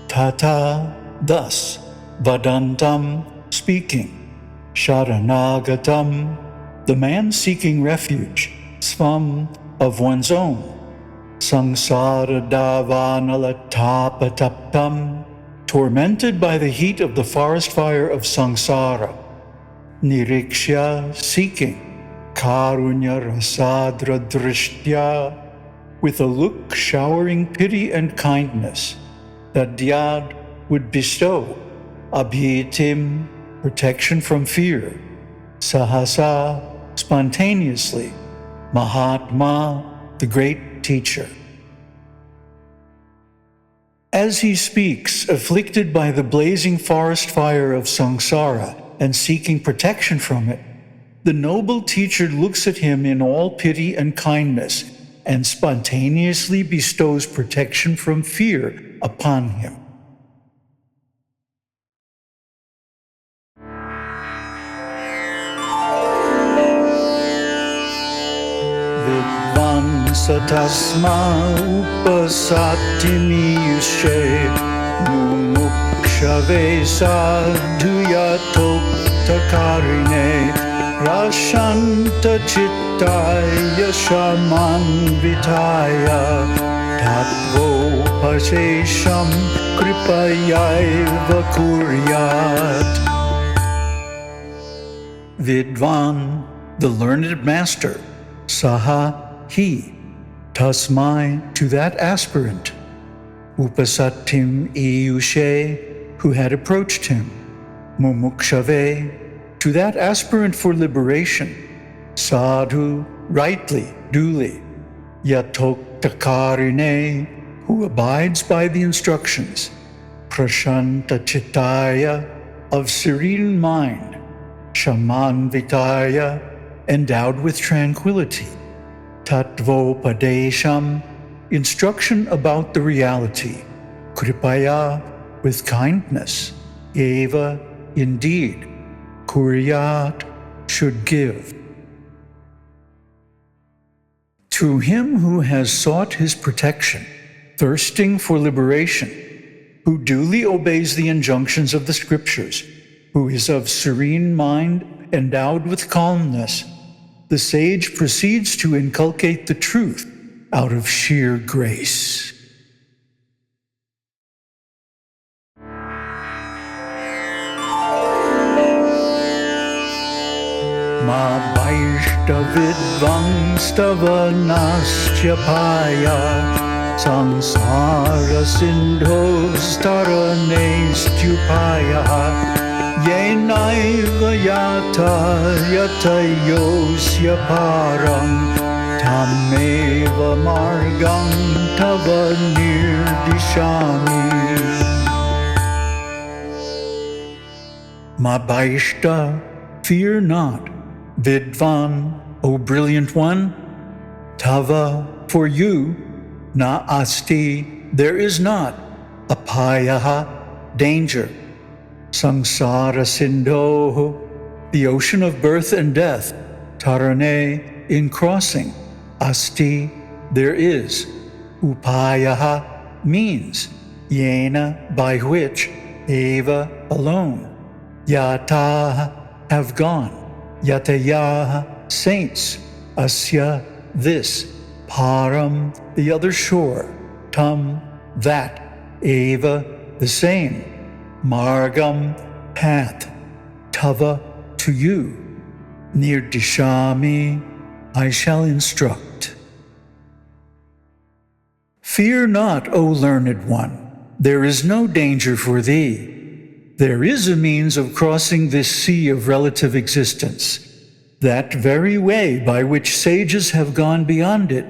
Tata, thus. Vadantam, speaking. Sharanagatam, the man seeking refuge. Svam, of one's own. Samsara davanalatapatabtam, tormented by the heat of the forest fire of samsara. Nirikshya, seeking. Karunya rasadra drishtya, with a look showering pity and kindness. Dadyad, would bestow. Abhitim, protection from fear. Sahasa, spontaneously. Mahatma, the great teacher. As he speaks, afflicted by the blazing forest fire of samsara and seeking protection from it, the noble teacher looks at him in all pity and kindness and spontaneously bestows protection from fear upon him. satasma upasattimiyushe mumukshave sadhuyatok-takarine rashanta chittaya shamanvitaya tatvopashesham kripayaiva kuryat. Vidvan, the learned master, saha, he, tasmai, to that aspirant, upasattim iyushe, who had approached him, mumukshave, to that aspirant for liberation, sadhu, rightly, duly, yatok-takarine, who abides by the instructions, prashanta chittaya, of serene mind, shamanvitaya, endowed with tranquility, tattvopadesham, instruction about the reality, kripaya, with kindness, eva, indeed, kuryat, should give. To him who has sought his protection, thirsting for liberation, who duly obeys the injunctions of the scriptures, who is of serene mind, endowed with calmness, the sage proceeds to inculcate the truth out of sheer grace. Ma vaishta vidvangstava nastyapaya sansara sindhos taranestupaya yenaiva yata yatayosya param tameva margam tava nirdishami. Ma vaishta, fear not, Vidvan, O brilliant one, tava, for you, na asti, there is not, apayaha, danger, sansara sindho, the ocean of birth and death, tarane, in crossing, asti, there is, upayaha, means, yena, by which, eva, alone, yata, have gone, yataya, saints, asya, this, param, the other shore, tam, that, eva, the same, margam, path, tava, to you, nirdishami, I shall instruct. Fear not, O learned one, there is no danger for thee. There is a means of crossing this sea of relative existence. That very way by which sages have gone beyond it,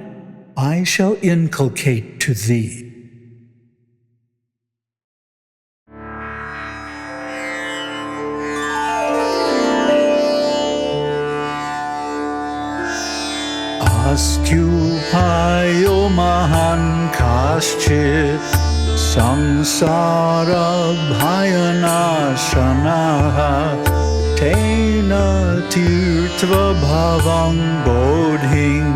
I shall inculcate to thee. Astyupayo mahan kaschit samsara bhayanashanaha tena tirtva bhavang bodhing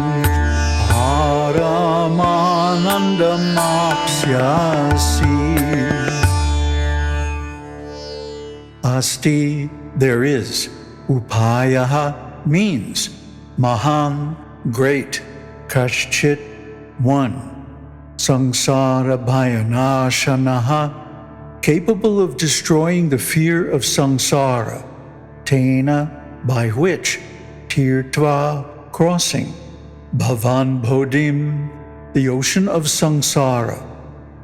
paramanandamapsyasi. Asti, there is. Upayaha means. Mahan, great. Kaschit, one. Samsara bhayanashanaha, capable of destroying the fear of samsara. Tena, by which. Tirtva, crossing. Bhavan bodhim, the ocean of samsara.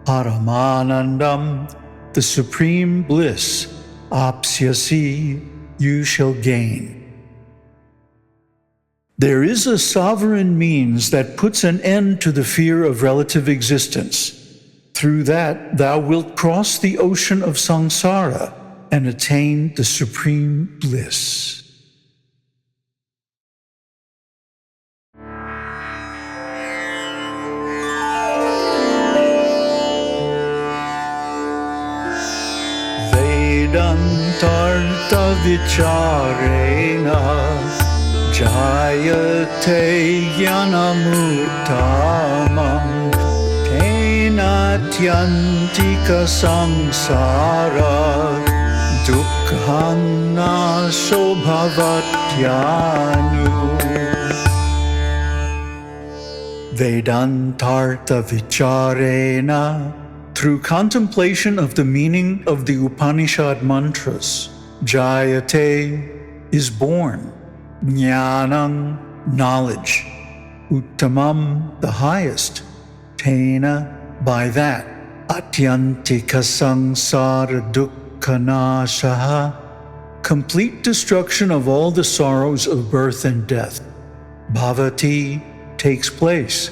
Paramanandam, the supreme bliss. Apsyasi, you shall gain. There is a sovereign means that puts an end to the fear of relative existence. Through that, thou wilt cross the ocean of samsara and attain the supreme bliss. Vedantartha vicharena Jayate jnanamuttamam tena tyantika samsara dukkhana sobhavatyanu. Vedantartha vicharena, through contemplation of the meaning of the Upanishad mantras, Jayate is born, Jnanam, knowledge, Uttamam, the highest, Tena, by that, Atyantika samsara dukkhanashaha, complete destruction of all the sorrows of birth and death, Bhavati, takes place,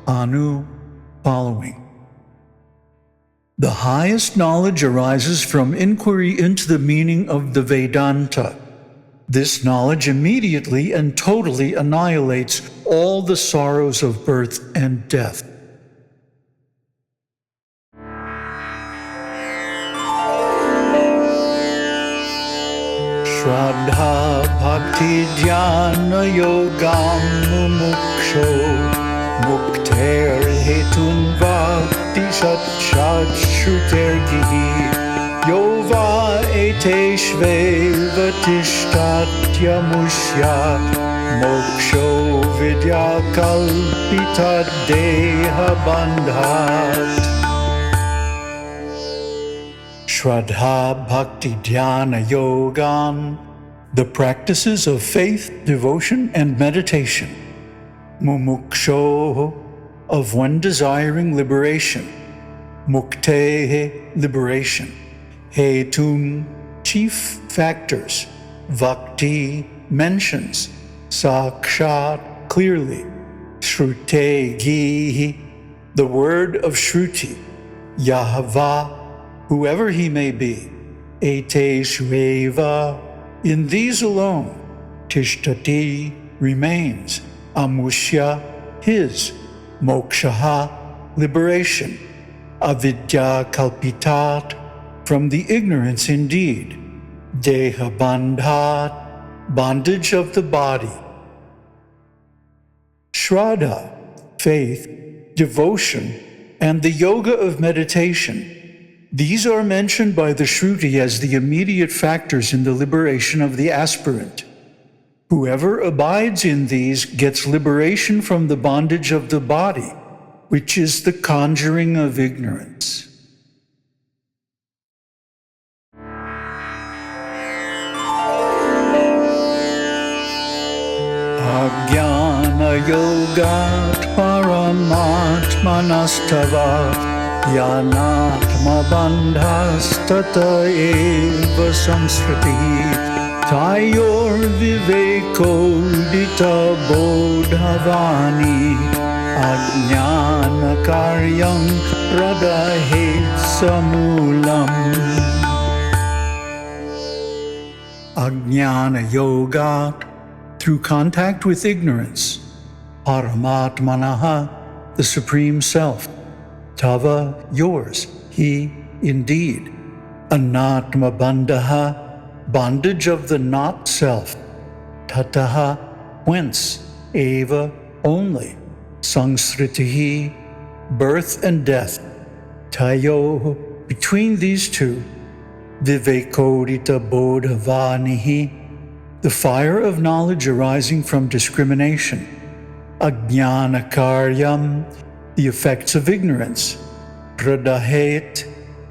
Anu, following. The highest knowledge arises from inquiry into the meaning of the Vedanta. This knowledge immediately and totally annihilates all the sorrows of birth and death. Shraddha Bhakti Dhyana Yogam Mumuksho Mukter Hetun Vakti Shat Shat Shrutergihi Yova Eteshveva Tishtatya Mushya Moksho Vidya Kalpita Deha Bandhat. Shraddha Bhakti Dhyana Yogan, the practices of faith, devotion, and meditation. Mumuksho, of one desiring liberation. Mukte, liberation. Hetun, chief factors. Bhakti, mentions. Sakshat, clearly. Shrute Gihi, the word of Shruti. Yahava, whoever he may be. Eteshveva, in these alone. Tishtati, remains. Amushya, his. Mokshaha, liberation. Avidya kalpitat, from the ignorance indeed. Deha bandhat, bondage of the body. Shraddha, faith, devotion, and the yoga of meditation. These are mentioned by the Shruti as the immediate factors in the liberation of the aspirant. Whoever abides in these gets liberation from the bondage of the body, which is the conjuring of ignorance. Ajnana yogat paramatmanastavat yanatma bandhastata eva samsriti tayor vivekodita bodhavani ajnana karyam pradahet samulam. Ajnana yogat, through contact with ignorance. Paramatmanaha, the Supreme Self. Tava, yours. He, indeed. Anatma bandhaha, bondage of the not self. Tataha, whence. Eva, only. Sangsritihi, birth and death. Tayo, between these two. Vivekodita bodhavanihi, the fire of knowledge arising from discrimination. Ajnana karyam, the effects of ignorance. Pradahet,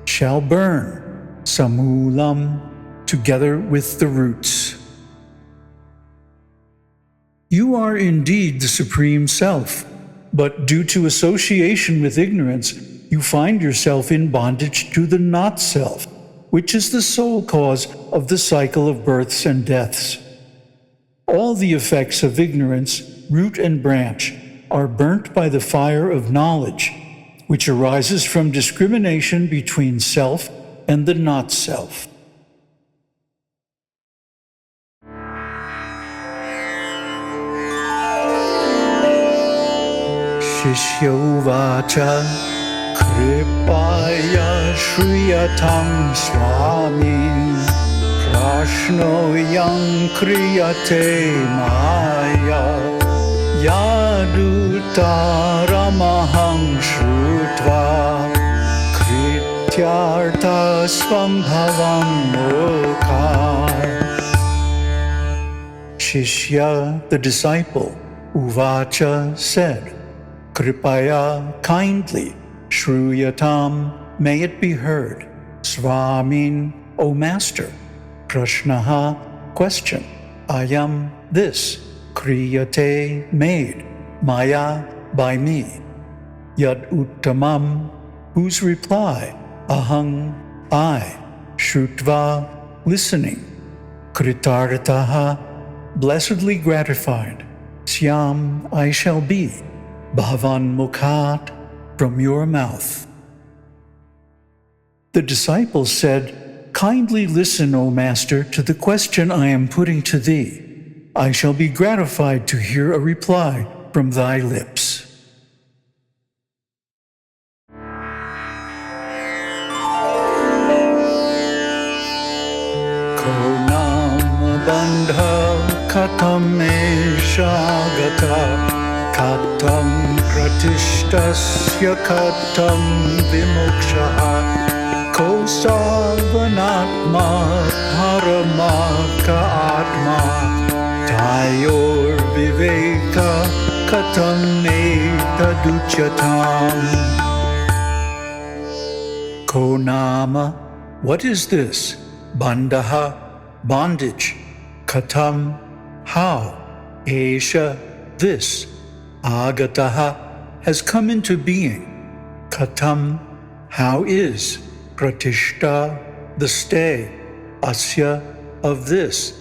shall burn. Samulam, together with the roots. You are indeed the Supreme Self, but due to association with ignorance, you find yourself in bondage to the not-self, which is the sole cause of the cycle of births and deaths. All the effects of ignorance, root and branch, are burnt by the fire of knowledge, which arises from discrimination between self and the not-self. Shishyovacha kripaya shriyatam swamin prashraya Prashnoyam kriyate maya yaduttaramaham shrutva krityartha svambhavam mokha. Shishya, the disciple, Uvacha said, Kripaya, kindly, Shruyatam, may it be heard, Svamin, O Master, Prashnaha, question, Ayam, this, Kriyate, made, Maya, by me, Yad Uttamam, whose reply, Ahang, I, Shrutva, listening, Kritartaha, blessedly gratified, Syam, I shall be, Bhavan Mukhat, from your mouth. The disciple said, kindly listen, O Master, to the question I am putting to thee. I shall be gratified to hear a reply from thy lips. Bandha katam eshagata katam pratishtasya katam vimokshaha kosavanatma paramaka atma tayor viveka katam etaduchyatam. Konama, what is this? Bandha, bondage. Katam, how, Esha, this, Agataha, has come into being. Katam, how is, Pratishta, the stay, Asya, of this.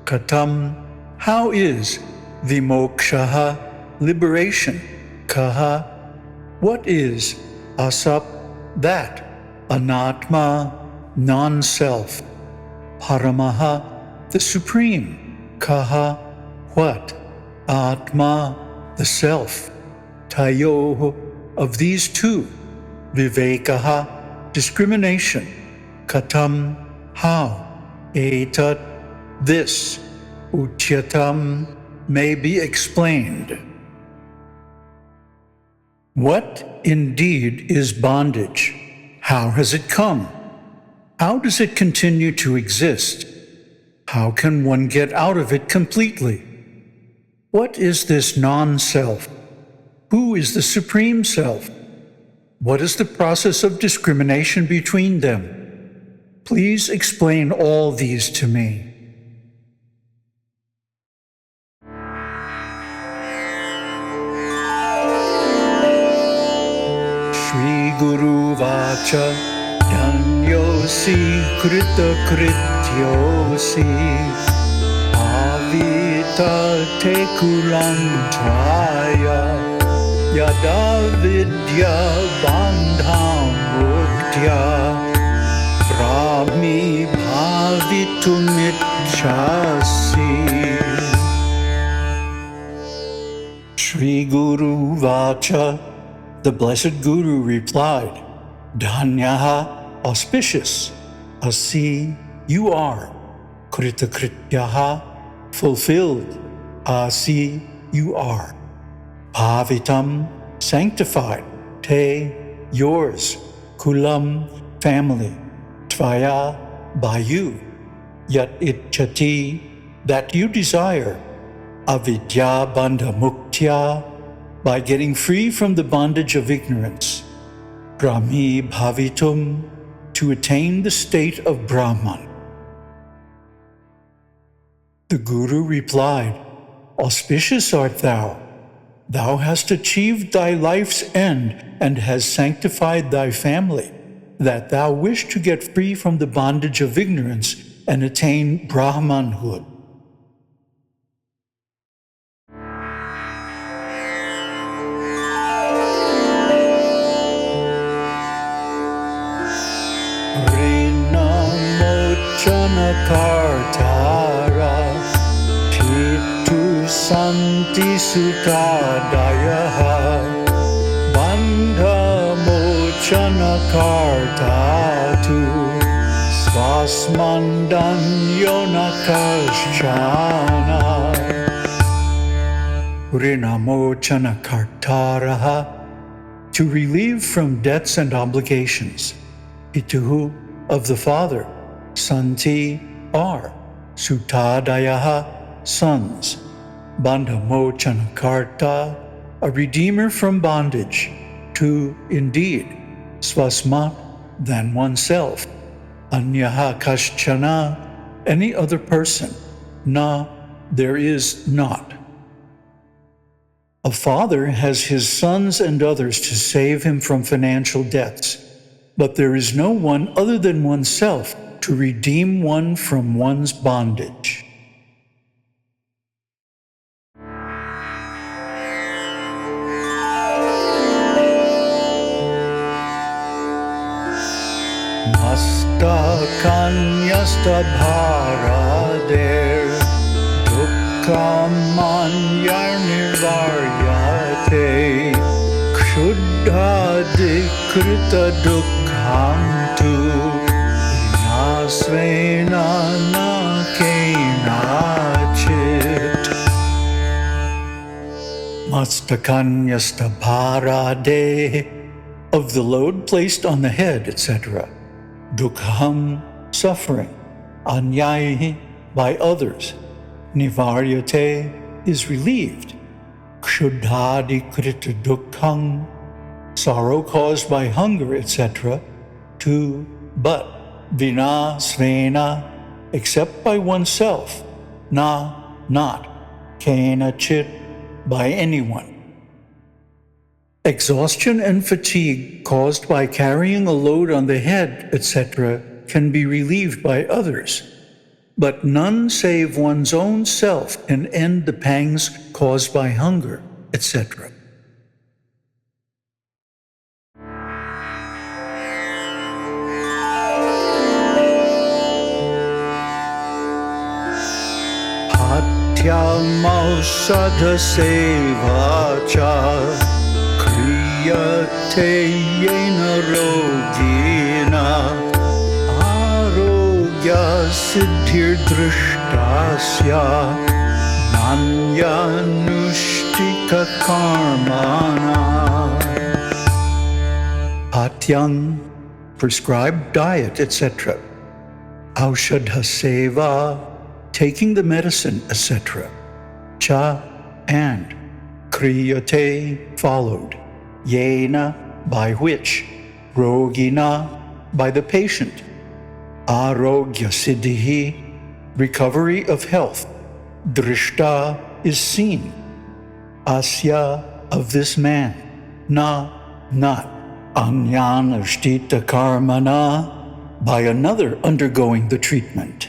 Katam, how is, Vimokshaha, liberation. Kaha, what is, Asap, that, Anatma, non-self. Paramaha, the Supreme, Kaha, what? Atma, the Self, Tayoho, of these two, Vivekaha, discrimination, Katam, how, Etat, this, Uchyatam, may be explained. What indeed is bondage? How has it come? How does it continue to exist? How can one get out of it completely? What is this non-self? Who is the Supreme Self? What is the process of discrimination between them? Please explain all these to me. Shri Guru Vacha Dhanyosi Krita Krityosi Avita Te Kulantraya Yada Vidya Bandham Muktya Brahmi Bhavitumicchasi. Shri Guru Vacha, the Blessed Guru replied, Dhanyaha, auspicious, Asi, you are, Kritakrityaha, fulfilled, Asi, you are, Bhavitam, sanctified, Te, yours, Kulam, family, Tvaya, by you, Yat Itchati, that you desire, Avidya Bandha Muktya, by getting free from the bondage of ignorance, Brahmi Bhavitum, to attain the state of Brahman. The Guru replied, auspicious art thou. Thou hast achieved thy life's end and has sanctified thy family, that thou wish to get free from the bondage of ignorance and attain Brahmanhood. Kartara Titu Santi Sutadayaha Bandha Mochana Kartatu Svasmandanyo nakaśchana Rinamochana kartaraha, to relieve from debts and obligations. Pituhu, of the father. Santi, are. Sutadayaha, sons. Bandhamochana karta, a redeemer from bondage. To, indeed. Svasmat, than oneself. Anyaha kaśchana, any other person. Na, there is not. A father has his sons and others to save him from financial debts, but there is no one other than oneself to redeem one from one's bondage. Nasta kanyasta bharader Kamanyarnivaryate Kshuddhadikrita dukkham tu Nasvena nakenachit Mastakanyasta bharade, of the load placed on the head, etc. Dukkham, suffering. Anyaihi, by others. Nivaryate, is relieved. Kshuddhadikrita dukkham, sorrow caused by hunger, etc. To, but. Vina svena, except by oneself. Na, not. Kena chit, by anyone. Exhaustion and fatigue caused by carrying a load on the head, etc., can be relieved by others. But none save one's own self can end the pangs caused by hunger, etc. Patyamausadha sevacha kriyate yena rogina siddhir drishtasya nanyanushtika karmana. Patyam, prescribed diet, etc. Aushadha seva, taking the medicine, etc. Cha, and. Kriyate, followed. Yena, by which. Rogina, by the patient. Arogya siddhihi, recovery of health. Drishta is seen. Asya, of this man. Na, not. Anyanashtita karmana, by another undergoing the treatment.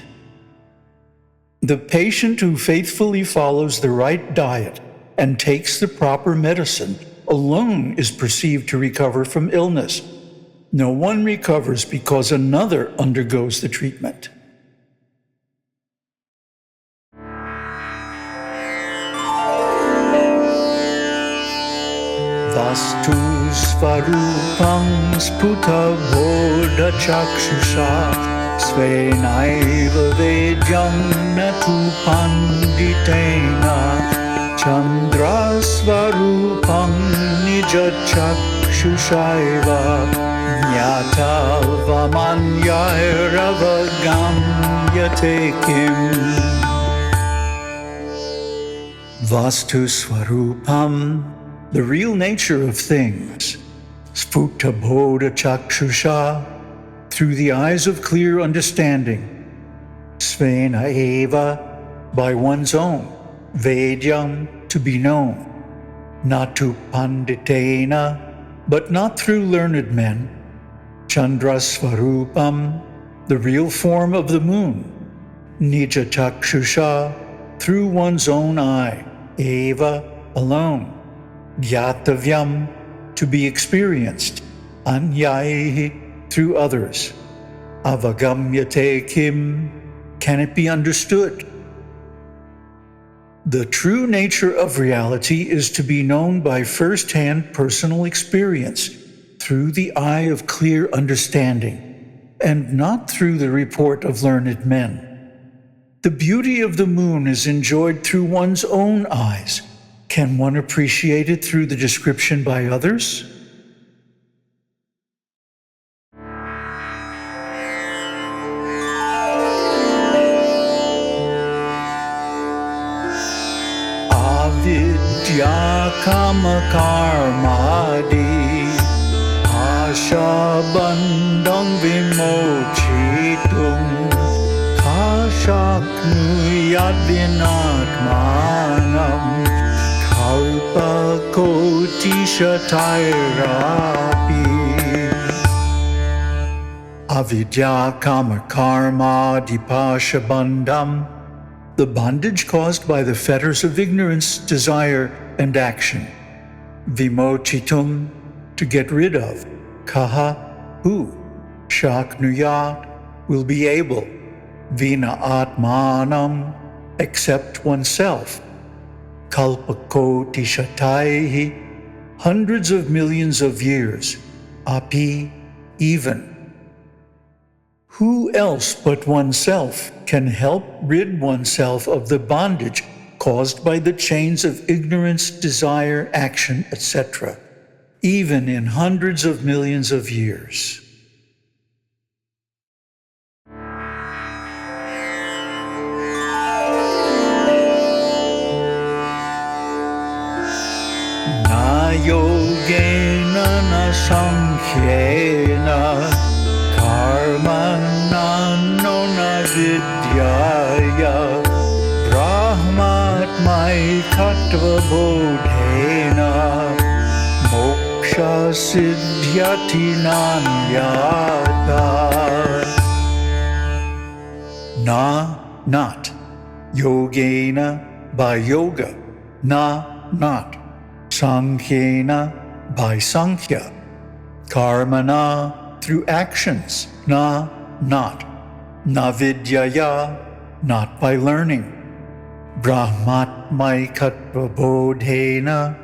The patient who faithfully follows the right diet and takes the proper medicine alone is perceived to recover from illness. No one recovers because another undergoes the treatment. Vastu svarupam sputa bodha chakshusha svenaiva vedyam natu panditena chandra svarupam nija chakshushaiva Nyata vamanyairavagamyate kim. Vastu swarupam, the real nature of things. Sputa bodha chakshusha, through the eyes of clear understanding. Svena eva, by one's own. Vedyam, to be known. Natu panditena, but not through learned men. Chandrasvarupam, the real form of the moon. Nija chakshusha, through one's own eye. Eva, alone. Gyatavyam, to be experienced. Anyaihi, through others. Avagamyate kim, can it be understood? The true nature of reality is to be known by first-hand personal experience, through the eye of clear understanding. and not through the report of learned men. The beauty of the moon is enjoyed through one's own eyes. Can one appreciate it through the description by others? Avidya kama karmadi asha bandang vimochitum kashaknuyad vinatmanam kalpa kotishatayrapi. Avidya kama karma dipasha bandam, the bondage caused by the fetters of ignorance, desire, and action. Vimochitum, to get rid of. Kaha, who. Shaknuyat, will be able. Vina atmanam, except oneself. Kalpakoti shataihi, hundreds of millions of years. Api, even. Who else but oneself can help rid oneself of the bondage caused by the chains of ignorance, desire, action, etc., even in hundreds of millions of years? Na yogena na samkhyena karmanano na vidyaya brahmatmaikatva bodhena moksha siddhyati nanyata. Na, not. Yogena, by yoga. Na, not. Sankhyena, by sankhya. Karmana, through actions. Na, not. Navidyaya, not by learning. Brahmatmaikatva bodhena,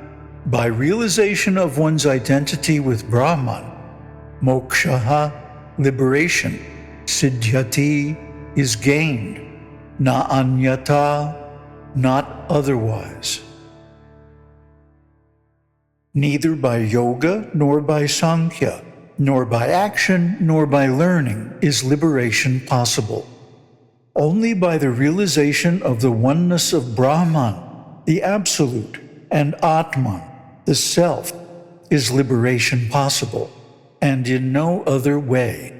by realization of one's identity with Brahman. Mokshaha, liberation. Siddhyati, is gained. Na anyata, not otherwise. Neither by yoga, nor by sankhya, nor by action, nor by learning is liberation possible. Only by the realization of the oneness of Brahman, the Absolute, and Atman, the Self, is liberation possible, and in no other way.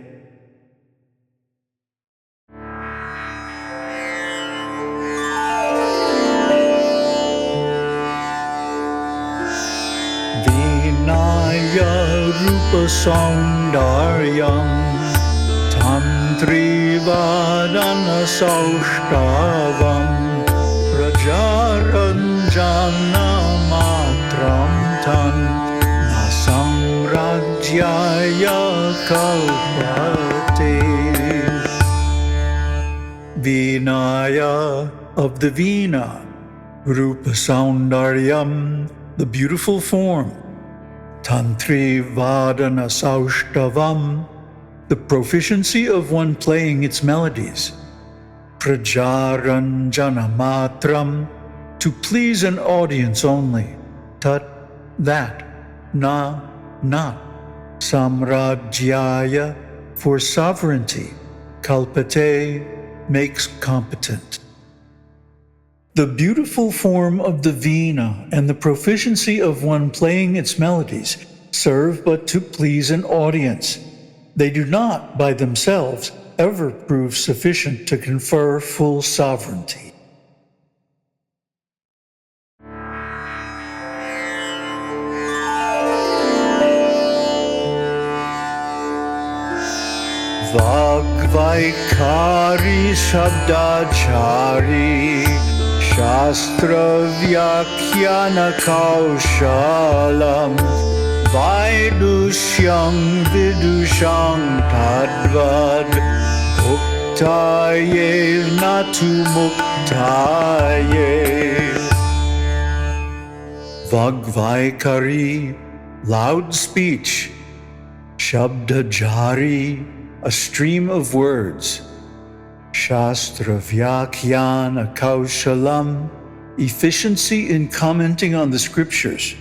Rupa Saundaryam Tantri Vadana Saushtavam Rajaranjana Matram Tan Nasam Rajyaya Kalpate. Vinaya, of the Veena. Rupa Saundaryam, the beautiful form. Tantri Vadana Saushtavam, the proficiency of one playing its melodies. Prajaranjana Matram, to please an audience only. Tat, that. Na, not. Samrajyaya, for sovereignty. Kalpate, makes competent. The beautiful form of the Veena and the proficiency of one playing its melodies serve but to please an audience. They do not, by themselves, ever prove sufficient to confer full sovereignty. Vagvaikari Shabdachari Shastra Vyakhyana Kaushalam Vaidushyam Vidusham Tadvad Muktaye Natu Muktaye. Vagvaikari, loud speech. Shabdajari, a stream of words. Shastra Vyakyana Kaushalam, efficiency in commenting on the scriptures.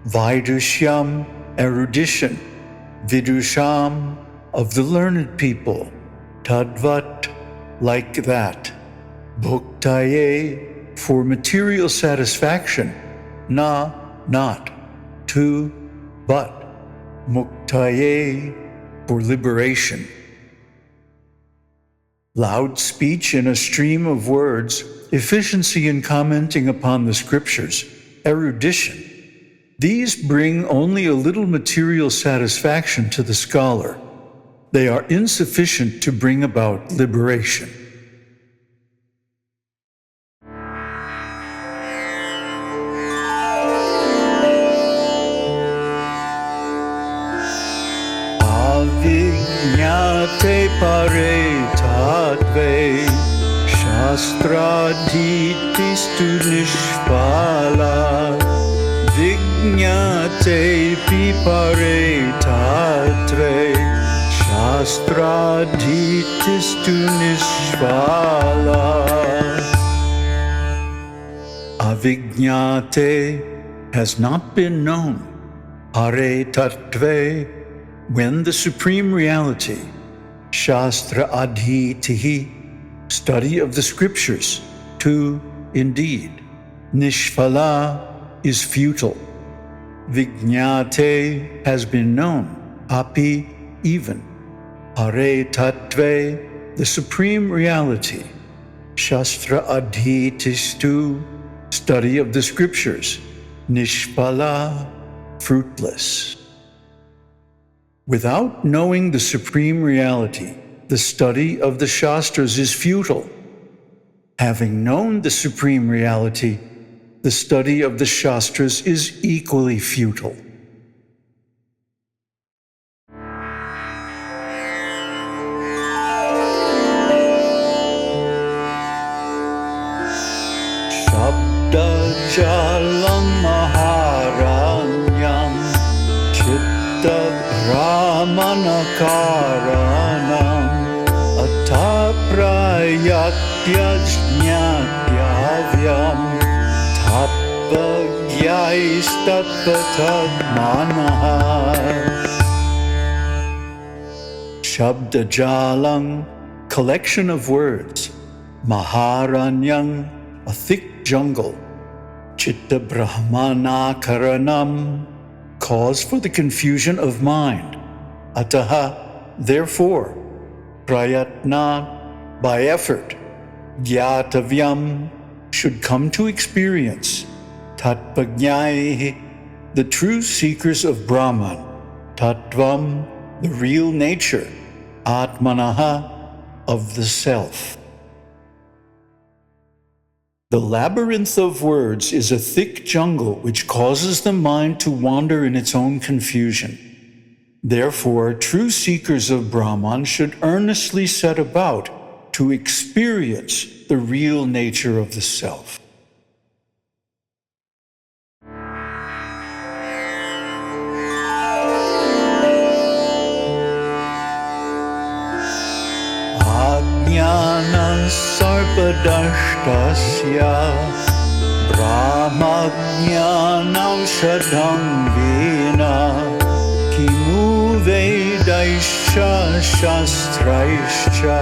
Vaidushyam, erudition. Vidusham, of the learned people. Tadvat, like that. Bhuktaye, for material satisfaction. Na, not. To, but. Muktaye, for liberation. Loud speech in a stream of words, efficiency in commenting upon the scriptures, erudition. These bring only a little material satisfaction to the scholar. They are insufficient to bring about liberation. Avignate pare tatve shastradhitistu nishpala vignate pipare tatre shastradhitistu nishpala. Avignate has not been known. Pare tatve, when the Supreme Reality, Shastra Adhitihi, study of the Scriptures, to, indeed, Nishpala is futile. Vijñāte has been known, api, even. Pare Tattve, the Supreme Reality, Shastra Adhitistu, study of the Scriptures, Nishpala, fruitless. Without knowing the Supreme Reality, the study of the Shastras is futile. Having known the Supreme Reality, the study of the Shastras is equally futile. Shabda Jalam Maharanyam Chitta Brahmanakaranam Ataprayatyajñatyavyam Tappagyaistapatadmanaha. Shabda Jalang, collection of words. Maharanyam, a thick jungle. Chitta Brahmanakaranam, cause for the confusion of mind. Ataha, therefore. Prayatna, by effort. Gyatavyam, should come to experience. Tatpajñāyih, the true seekers of Brahman. Tattvam, the real nature. Atmanaha, of the self. The labyrinth of words is a thick jungle which causes the mind to wander in its own confusion. Therefore, true seekers of Brahman should earnestly set about to experience the real nature of the self. Ajnana sarpadashtasya brahmajnanam shadham vina kimu vedaisha shastraischa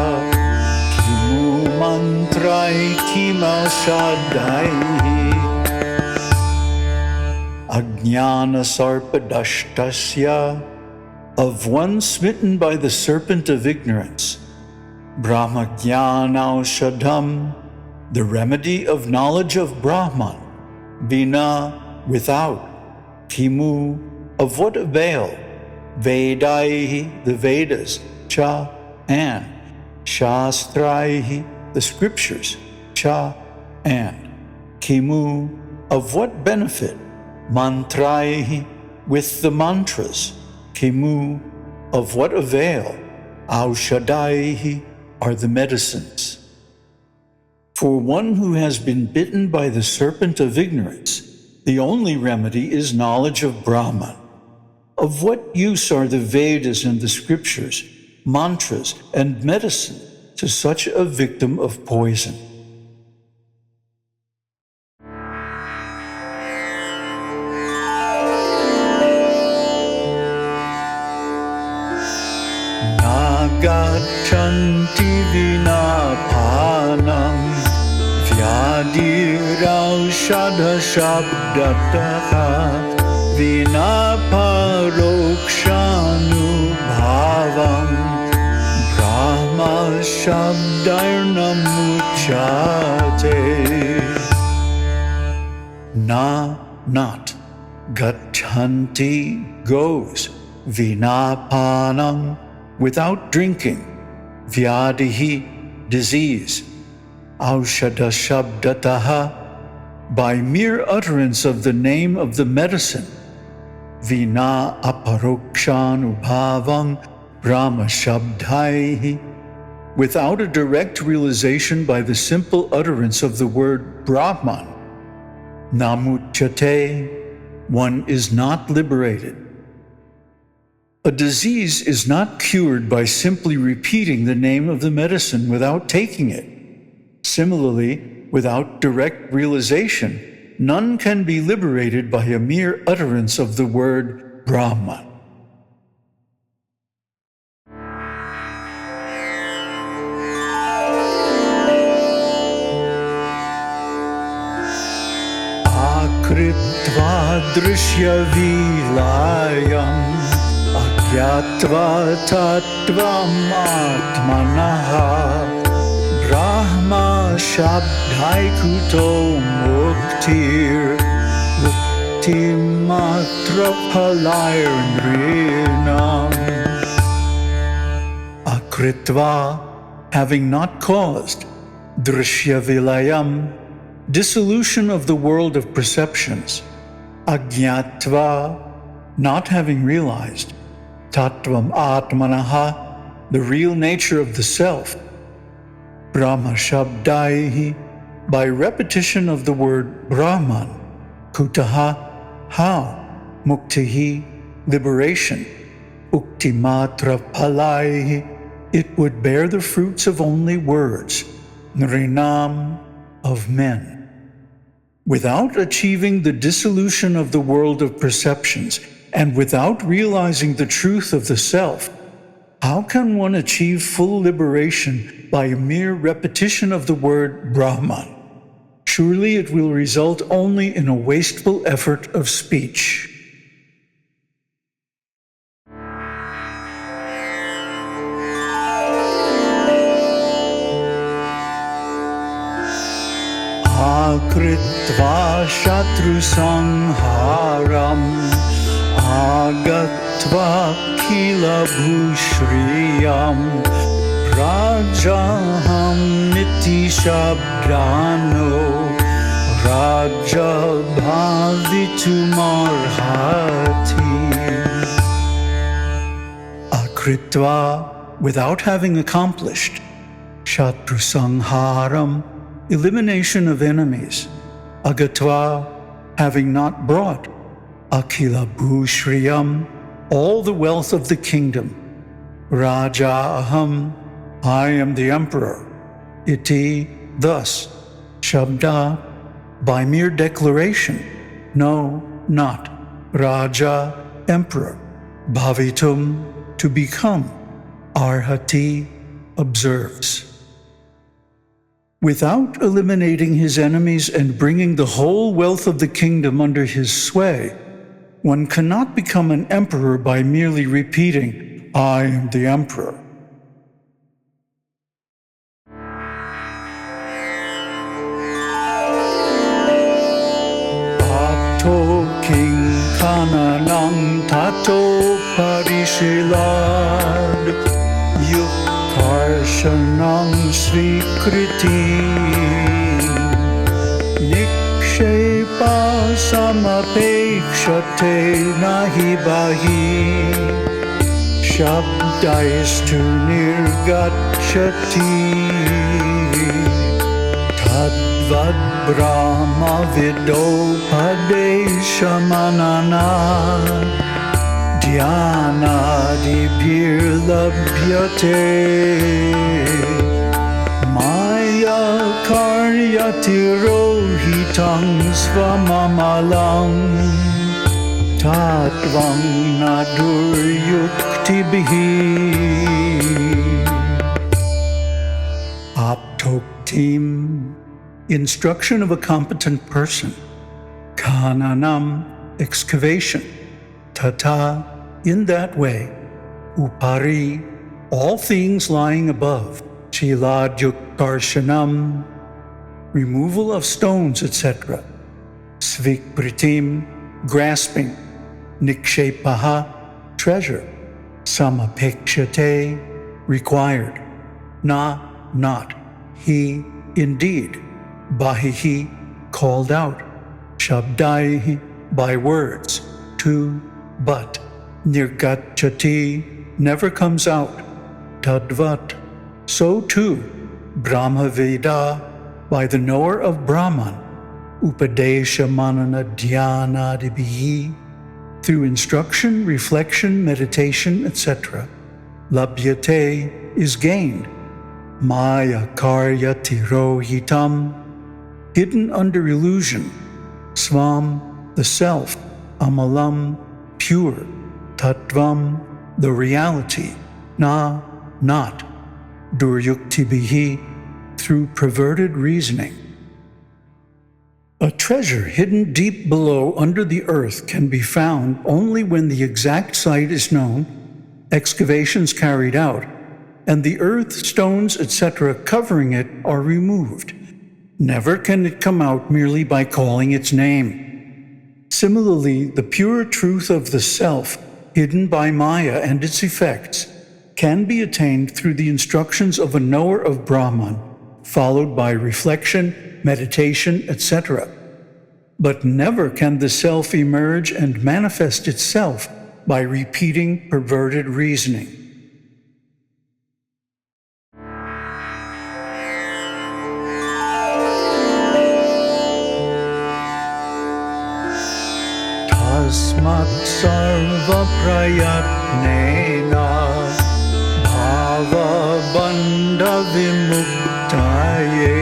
kimu mantrai kimausadaihi. Ajnana sarpadashtasya, of one smitten by the serpent of ignorance. Brahmajnanaushadham, the remedy of knowledge of Brahman. Vina, without. Kimu, of what avail? Vedaihi, the Vedas. Cha, and. Shastraihi, the scriptures. Cha, and. Kimu, of what benefit? Mantraihi, with the mantras. Kimu, of what avail? Aushadaihi, are the medicines. For one who has been bitten by the serpent of ignorance, the only remedy is knowledge of Brahman. Of what use are the Vedas and the scriptures mantras, and medicine to such a victim of poison. Nagachanti vinapanam vyadiraushadha shabdataha vinaparokshanubhavam brahma shabdairnamuchyate. Not gachanti goes, vinapanam without drinking, vyadihi disease, aushadha shabdataha by mere utterance of the name of the medicine, vina aparokshanubhavang brahma shabdaihi without a direct realization by the simple utterance of the word Brahman, namuchyate, one is not liberated. A disease is not cured by simply repeating the name of the medicine without taking it. Similarly, without direct realization, none can be liberated by a mere utterance of the word Brahman. Akritva drishya vilayam agyatva tattvam atmanaha brahma shabdaikuto muktir muktimatra palairnrinam. Akritva, having not caused, drishya vilayam, dissolution of the world of perceptions, agyatva, not having realized, tattvam atmanaha, the real nature of the self, brahma shabdaihi, by repetition of the word Brahman, kutaha, how, muktihi, liberation, uktimatra palaihi, it would bear the fruits of only words, nrinam, of men. Without achieving the dissolution of the world of perceptions and without realizing the truth of the self, how can one achieve full liberation by a mere repetition of the word Brahman? Surely it will result only in a wasteful effort of speech. Akritva shatru sangharam agatva kila bhushriyam rajaham niti shabdano raja bhavitumarhati. Akritva, without having accomplished, shatru sangharam, elimination of enemies, agatva, having not brought, akila bhushriyam, all the wealth of the kingdom, raja aham, I am the emperor, iti, thus, shabda, by mere declaration, no, not, raja, emperor, bhavitum, to become, arhati, observes. Without eliminating his enemies and bringing the whole wealth of the kingdom under his sway, one cannot become an emperor by merely repeating, I am the emperor. Tato king kananam tato parishilad Parshanam svikriti nikshepa samapekshate nahi bahi shabdaistu nirgachati tadvad brahma vidopadeshamanana dhyānādibhirlabhyate maya karyatirohitam svamamalam tatvang naduryuktibihi aptoktim, instruction of a competent person, khananam, excavation, tata, in that way, upari, all things lying above, śīlādyuktarshanam, removal of stones, etc., svikritim, grasping, nikshepaha, treasure, samapekshate, required, na, not, he, indeed, bahihi, called out, shabdaihi, by words, to, but, nirgacchati, never comes out, tadvat, so too, Brahmaveda, by the knower of Brahman, upadesha manana dhyanadibihi, through instruction, reflection, meditation, etc., labhyate, is gained, maya karyatirohitam, hidden under illusion, svam, the self, amalam, pure, tattvam, the reality, na, not, duryuktibihi, through perverted reasoning. A treasure hidden deep below under the earth can be found only when the exact site is known, excavations carried out, and the earth, stones, etc. covering it are removed. Never can it come out merely by calling its name. Similarly, the pure truth of the self, hidden by Maya and its effects, can be attained through the instructions of a knower of Brahman, followed by reflection, meditation, etc. But never can the self emerge and manifest itself by repeating perverted reasoning. Tasmat sarva prayatnena bhava bandha vimuktaye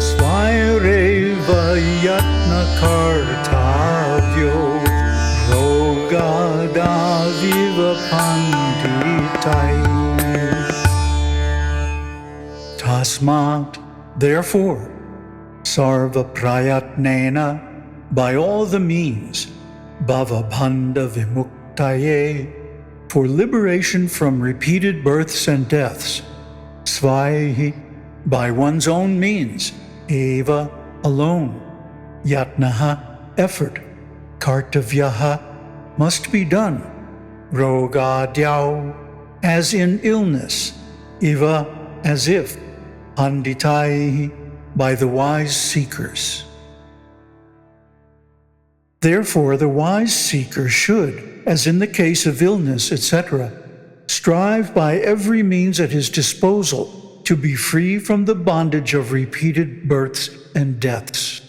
svaireva yatna kartavyo rogadaviva panditai. Tasmat, therefore, sarva prayatnena, by all the means, bhavabandha vimuktaye, for liberation from repeated births and deaths, svaihi, by one's own means, eva, alone, yatnaha, effort, kartavyaha, must be done, rogadyau, as in illness, eva, as if, panditai, by the wise seekers. Therefore, the wise seeker should, as in the case of illness, etc., strive by every means at his disposal to be free from the bondage of repeated births and deaths.